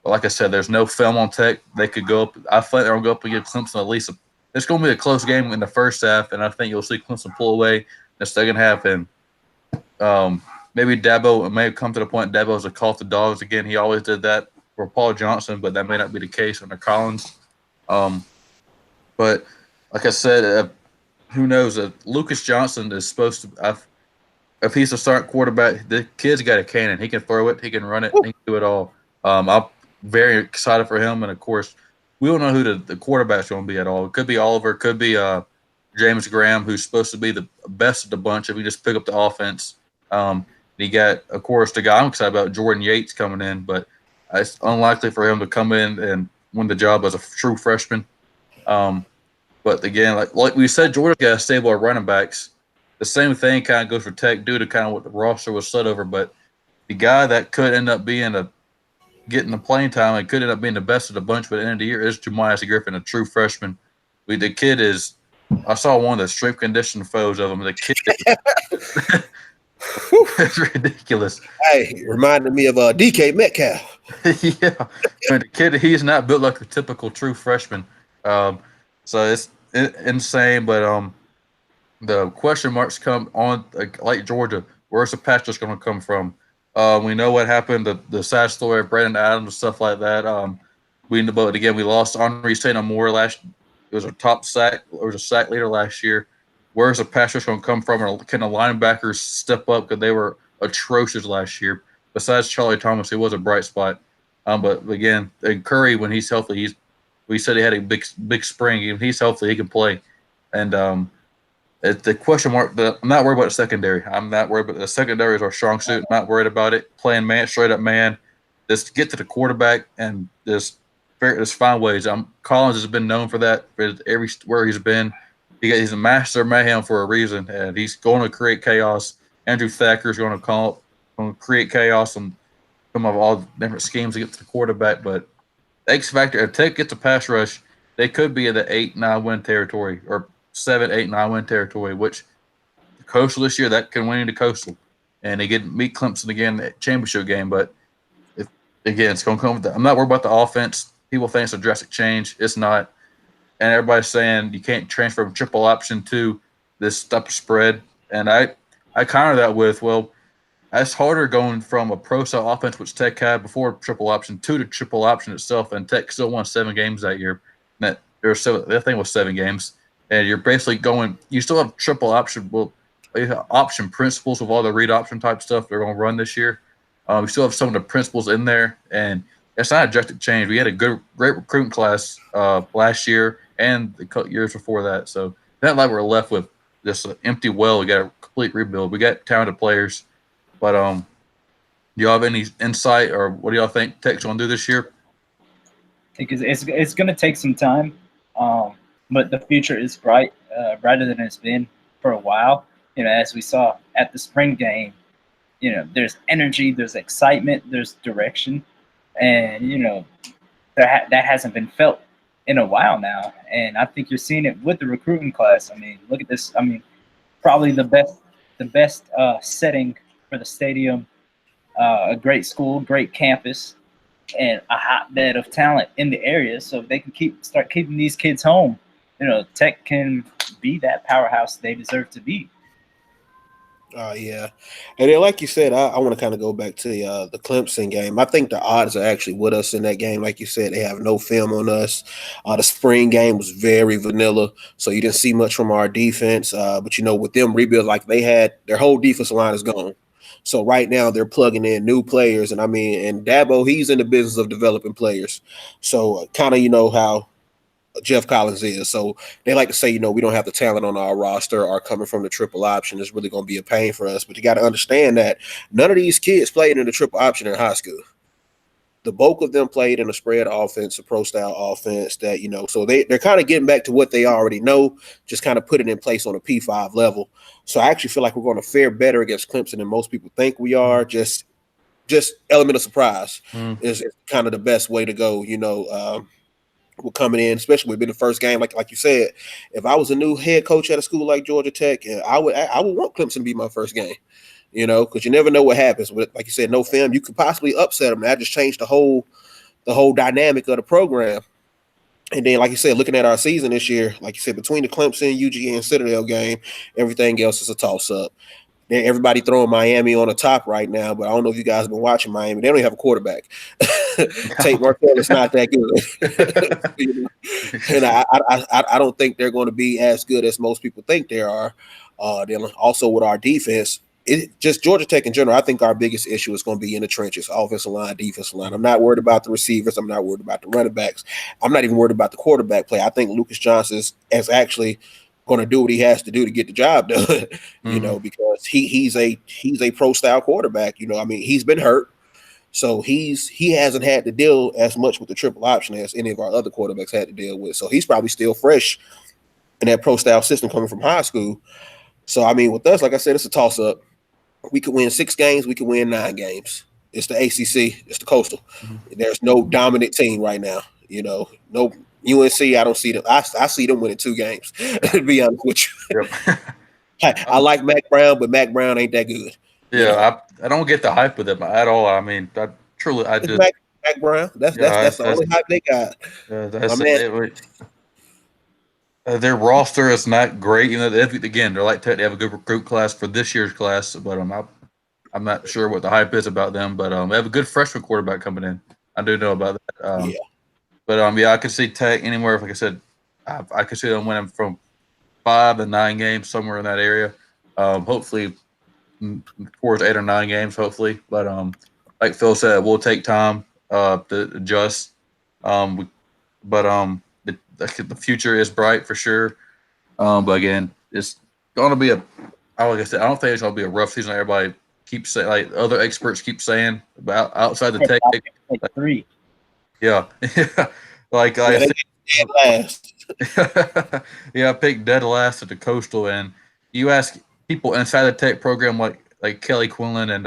like I said, there's no film on Tech. They could go up. I think they're going to go up against Clemson at least. It's going to be a close game in the first half, and I think you'll see Clemson pull away in the second half. And maybe Dabo may come to the point Dabo's a call to dogs again. He always did that for Paul Johnson, but that may not be the case under Collins. But like I said, who knows? Lucas Johnson is supposed to. If he's a starting quarterback, the kid's got a cannon. He can throw it. He can run it. He can do it all. I'm very excited for him, and of course, we don't know who the quarterback's going to be at all. It could be Oliver. It could be James Graham, who's supposed to be the best of the bunch if we just pick up the offense. You got, of course, the guy I'm excited about, Jordan Yates, coming in, but it's unlikely for him to come in and win the job as a true freshman. But again, like we said, Georgia got a stable of running backs. The same thing kind of goes for Tech due to kind of what the roster was set over. But the guy that could end up getting the playing time and could end up being the best of the bunch by the end of the year is Jamias Griffin, a true freshman. The kid is – I saw one of the strength conditioning photos of him. The kid is – it's ridiculous. Hey, reminded me of DK Metcalf. Yeah. The kid, he's not built like a typical true freshman. So it's insane. But the question marks come on, like Georgia. Where's the pass rush going to come from? We know what happened, the sad story of Brandon Adams and stuff like that. We lost Henri St. Amour last. It was a top sack. It was a sack leader last year. Where's the pass rush going to come from? Or can the linebackers step up because they were atrocious last year? Besides Charlie Thomas, he was a bright spot. But again, Curry, when he's healthy, we said he had a big spring. When he's healthy, he can play. And the question mark, I'm not worried about the secondary. I'm not worried about the secondary is our strong suit. I'm not worried about it. Playing straight up man. Just get to the quarterback and just find ways. Collins has been known for that everywhere he's been. He's a master of mayhem for a reason, and he's going to create chaos. Andrew Thacker is going to create chaos and come up with all different schemes to get to the quarterback. But X factor, if Tech gets a pass rush, they could be in the 8-9 win territory or 7-8-9 win territory, which Coastal this year that can win into Coastal. and they get to meet Clemson again at championship game. But again, it's going to come with I'm not worried about the offense. People think it's a drastic change. It's not. And everybody's saying you can't transfer from triple option to this type of spread. And I counter that with, well, that's harder going from a pro style offense, which Tech had before triple option, to the triple option itself. And Tech still won 7 games that year. That thing was 7 games. And you're basically going, you still have triple option, option principles with all the read option type stuff they're going to run this year. We still have some of the principles in there, and it's not a drastic change. We had a great recruiting class last year and the years before that. So it's not like we're left with this empty well. We got a complete rebuild. We got talented players, but do y'all have any insight, or what do y'all think Tech's going to do this year? Because it's going to take some time, but the future is bright, brighter than it's been for a while. You know, as we saw at the spring game, you know, there's energy, there's excitement, there's direction, and you know that hasn't been felt in a while now. And I think you're seeing it with the recruiting class. I mean, look at this. I mean, probably the best setting for the stadium, a great school, great campus, and a hotbed of talent in the area. So if they can start keeping these kids home, you know, Tech can be that powerhouse they deserve to be. Yeah. And then, like you said, I want to kind of go back to the Clemson game. I think the odds are actually with us in that game. Like you said, they have no film on us. The spring game was very vanilla, so you didn't see much from our defense. But, you know, with them rebuild like they had, their whole defensive line is gone. So right now they're plugging in new players. And, I mean, and Dabo, he's in the business of developing players. So kind of, you know, how Jeff Collins is. So they like to say, you know, we don't have the talent on our roster or coming from the triple option is really going to be a pain for us. But you got to understand that none of these kids played in the triple option in high school. The bulk of them played in a spread offense, a pro style offense that, you know, so they're kind of getting back to what they already know, just kind of put it in place on a P5 level. So I actually feel like we're going to fare better against Clemson than most people think we are. Just element of surprise is kind of the best way to go, you know. We're coming in, especially with being the first game, like you said. If I was a new head coach at a school like Georgia Tech, I would want Clemson to be my first game, you know, because you never know what happens. With, like you said, no film, you could possibly upset them. That just changed the whole dynamic of the program. And then, like you said, looking at our season this year, like you said, between the Clemson, UGA, and Citadel game, everything else is a toss up. Then everybody throwing Miami on the top right now, but I don't know if you guys have been watching Miami. They don't even have a quarterback. Tate Martell is not that good. You know? And I don't think they're going to be as good as most people think they are. Then also with our defense, just Georgia Tech in general, I think our biggest issue is going to be in the trenches, offensive line, defensive line. I'm not worried about the receivers. I'm not worried about the running backs. I'm not even worried about the quarterback play. I think Lucas Johnson is actually going to do what he has to do to get the job done, you know, because he's a pro style quarterback. You know, I mean, he's been hurt, so he hasn't had to deal as much with the triple option as any of our other quarterbacks had to deal with. So he's probably still fresh in that pro style system coming from high school. So I mean, with us, like I said, it's a toss up. We could win 6 games, we could win 9 games. It's the ACC, it's the Coastal. There's no dominant team right now. You know, no. UNC, I don't see them. I see them winning 2 games, to be honest with you. Yep. I like Mac Brown, but Mac Brown ain't that good. Yeah, I don't get the hype with him at all. I mean, I just Mac Brown. That's the only hype they got. Their roster is not great. You know, again, they have a good recruit class for this year's class, but I'm not sure what the hype is about them. But they have a good freshman quarterback coming in. I do know about that. But I could see Tech anywhere. Like I said, I could see them winning from 5 to 9 games, somewhere in that area. Hopefully, towards 8 or 9 games. Hopefully, but like Phil said, we'll take time to adjust. The future is bright for sure. But again, it's going to be like I said, I don't think it's going to be a rough season. Everybody keeps saying, like other experts keep saying about outside the Tech. Like 3. Yeah. like I said, dead last. I picked dead last at the Coastal, and you ask people inside the Tech program like Kelly Quinlan and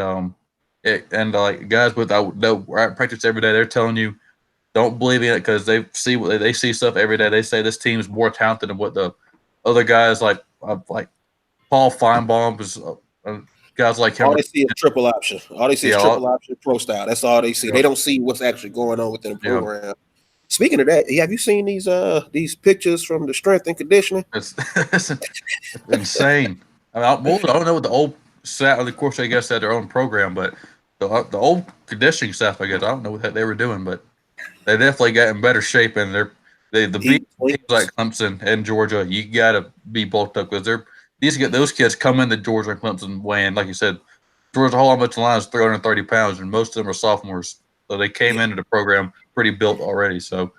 like guys with that practice every day, they're telling you don't believe in it because they see stuff every day. They say this team is more talented than what the other guys like Paul Feinbaum is guys like him. All they see is triple option. All they see is Yeah, triple option pro style. That's all they see. Yeah. They don't see what's actually going on within the Yeah. program. Speaking of that, have you seen these pictures from the strength and conditioning? It's insane. I mean, I don't know what the old staff. Of course, I guess they had their own program, but the old conditioning staff, I guess, I don't know what the heck they were doing, but they definitely got in better shape. And the big teams like Clemson and Georgia, you got to be bulked up because those kids come into Georgia and Clemson weighing, like you said, Georgia Hall much line is 330 pounds, and most of them are sophomores, so they came into the program pretty built already. So,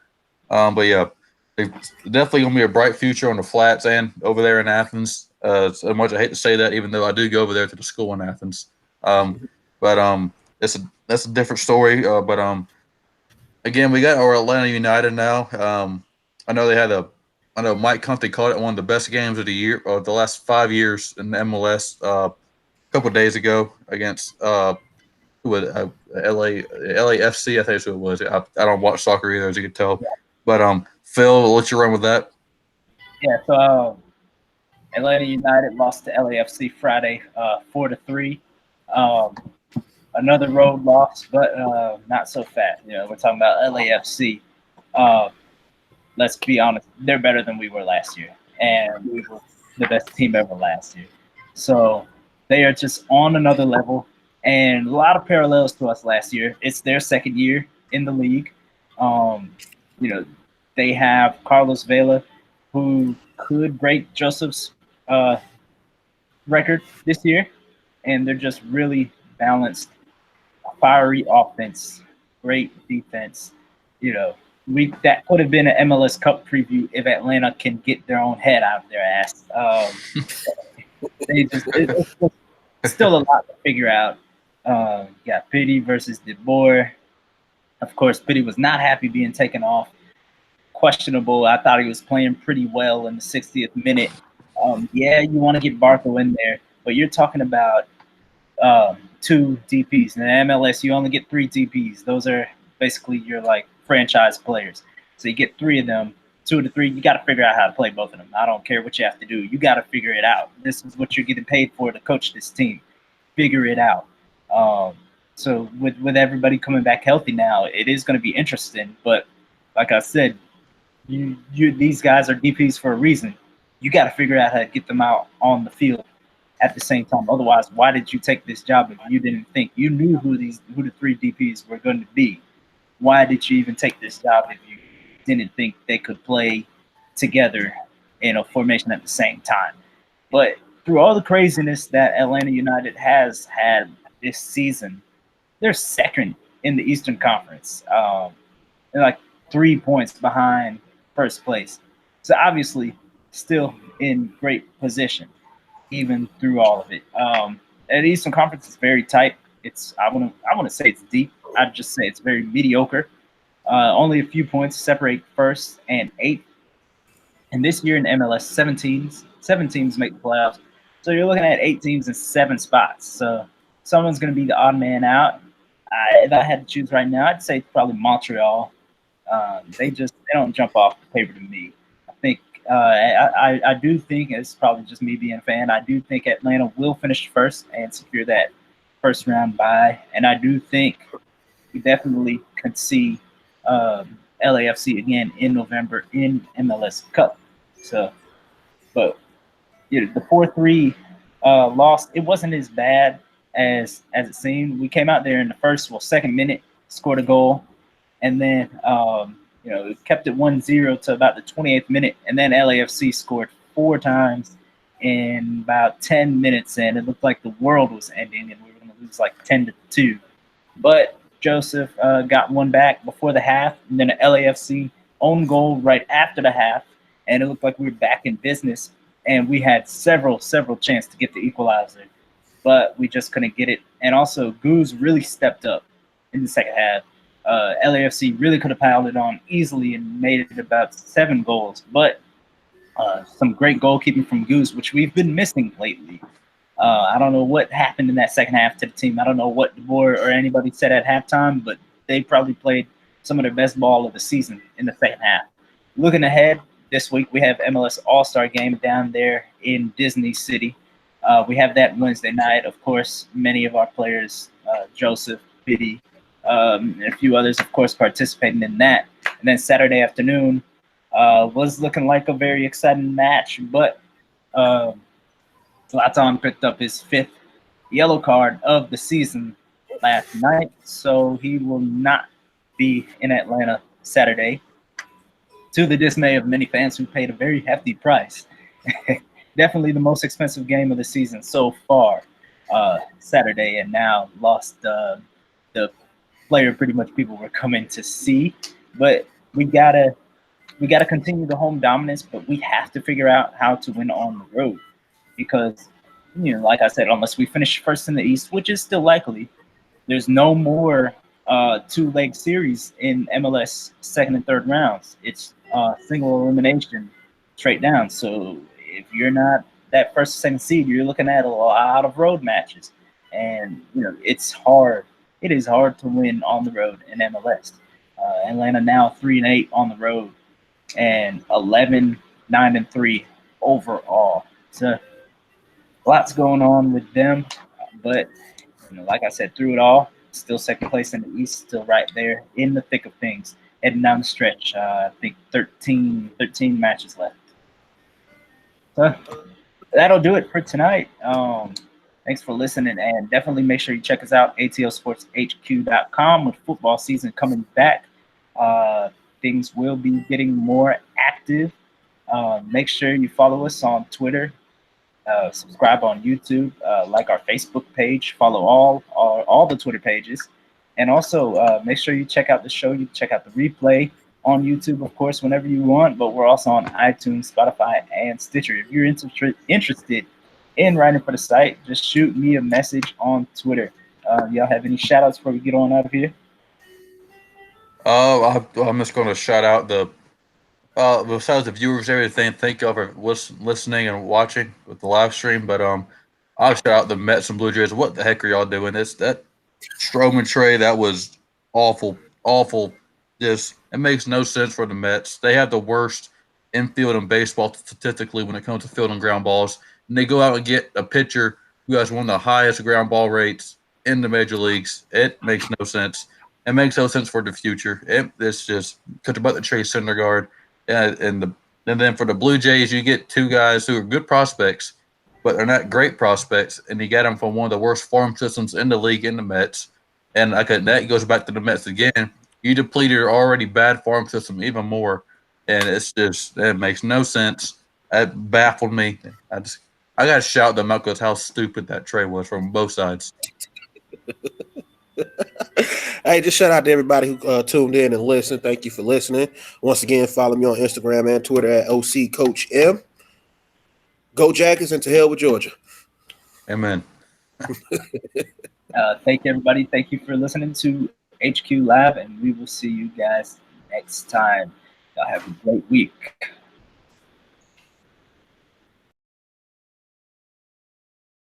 but yeah. It's definitely going to be a bright future on the flats and over there in Athens. So much I hate to say that, even though I do go over there to the school in Athens. But that's a different story. But again, we got our Atlanta United now. I know Mike Conte called it one of the best games of the year, of the last 5 years in the MLS. A couple of days ago against LAFC, I think that's who it was. I don't watch soccer either, as you can tell. But Phil, I'll let you run with that. Yeah, so Atlanta United lost to LAFC Friday, 4-3. Another road loss, but not so fat. We're talking about LAFC. Let's be honest, they're better than we were last year, and we were the best team ever last year. So they are just on another level, and a lot of parallels to us last year. It's their second year in the league. They have Carlos Vela, who could break Joseph's record this year, and they're just really balanced, fiery offense, great defense. That could have been an MLS Cup preview if Atlanta can get their own head out of their ass. It's still a lot to figure out. Got Pity versus De Boer. Of course, Pity was not happy being taken off. Questionable. I thought he was playing pretty well in the 60th minute. You want to get Barco in there, but you're talking about two DPs. In the MLS, you only get 3 DPs. Those are basically your franchise players. So you get 3 of them, 2 to 3. You got to figure out how to play both of them. I don't care what you have to do. You got to figure it out. This is what you're getting paid for to coach this team. Figure it out. So with everybody coming back healthy now, it is going to be interesting. But like I said, these guys are DPs for a reason. You got to figure out how to get them out on the field at the same time. Otherwise, why did you take this job if you didn't think you knew who the 3 DPs were going to be? Why did you even take this job if you didn't think they could play together in a formation at the same time? But through all the craziness that Atlanta United has had this season, they're second in the Eastern Conference. They're 3 points behind first place. So obviously still in great position, even through all of it. The Eastern Conference is very tight. I want to say it's deep. I'd just say it's very mediocre. Only a few points separate first and 8th. And this year in MLS, 7 teams make the playoffs. So you're looking at 8 teams in 7 spots. So someone's going to be the odd man out. If I had to choose right now, I'd say it's probably Montreal. They don't jump off the paper to me. I think I do think, it's probably just me being a fan, I do think Atlanta will finish first and secure that first round bye. And I do think we definitely could see LAFC again in November in MLS Cup. So, but the 4-3 loss, it wasn't as bad as it seemed. We came out there in the second minute, scored a goal, and then it kept it 1-0 to about the 28th minute, and then LAFC scored 4 times in about 10 minutes, and it looked like the world was ending, and we were going to lose 10-2. But Joseph got one back before the half, and then an LAFC own goal right after the half, and it looked like we were back in business, and we had several chances to get the equalizer, but we just couldn't get it. And also, Goose really stepped up in the second half. LAFC really could have piled it on easily and made it about 7 goals, but some great goalkeeping from Goose, which we've been missing lately. I don't know what happened in that second half to the team. I don't know what De Boer or anybody said at halftime, but they probably played some of their best ball of the season in the second half. Looking ahead, this week we have MLS All-Star Game down there in Disney City. We have that Wednesday night. Of course, many of our players, Joseph, Biddy, and a few others, of course, participating in that. And then Saturday afternoon was looking like a very exciting match, but Zlatan picked up his 5th yellow card of the season last night, so he will not be in Atlanta Saturday, to the dismay of many fans who paid a very hefty price. Definitely the most expensive game of the season so far, Saturday, and now lost the player pretty much people were coming to see. But we gotta continue the home dominance, but we have to figure out how to win on the road, because like I said, unless we finish first in the East, which is still likely, there's no more 2-leg series in MLS second and third rounds. It's single elimination straight down. So if you're not that first or second seed, you're looking at a lot of road matches, and it's hard. It is hard to win on the road in MLS. Atlanta now 3-8 on the road, and 11-9-3 overall. So lots going on with them, but like I said, through it all, still second place in the East, still right there in the thick of things, heading down the stretch. I think 13 matches left. So that'll do it for tonight. Thanks for listening, and definitely make sure you check us out, atlsportshq.com, with football season coming back. Things will be getting more active. Make sure you follow us on Twitter, subscribe on YouTube, like our Facebook page, follow all the Twitter pages, and also make sure you check out the show. You check out the replay on YouTube, of course, whenever you want, but we're also on iTunes, Spotify, and Stitcher. If you're interested in writing for the site, just shoot me a message on Twitter. Y'all have any shout outs before we get on out of here? I'm just going to shout out besides the viewers, everything, thank y'all for listening and watching with the live stream. But I'll shout out the Mets and Blue Jays. What the heck are y'all doing? That Stroman trade, that was awful. Just, it makes no sense for the Mets. They have the worst infield in baseball statistically when it comes to field and ground balls. And they go out and get a pitcher who has one of the highest ground ball rates in the major leagues. It makes no sense. It makes no sense for the future. It's just because about the Chase Syndergaard. And then for the Blue Jays, you get two guys who are good prospects, but they're not great prospects, and you get them from one of the worst farm systems in the league in the Mets. And that goes back to the Mets again. You depleted your already bad farm system even more, and it makes no sense. That baffled me. I got to shout them out because how stupid that trade was from both sides. Hey, just shout out to everybody who tuned in and listened. Thank you for listening. Once again, follow me on Instagram and Twitter at OCCoachM. Go Jackets, and to hell with Georgia. Amen. Thank you, everybody. Thank you for listening to HQ Live, and we will see you guys next time. Y'all have a great week.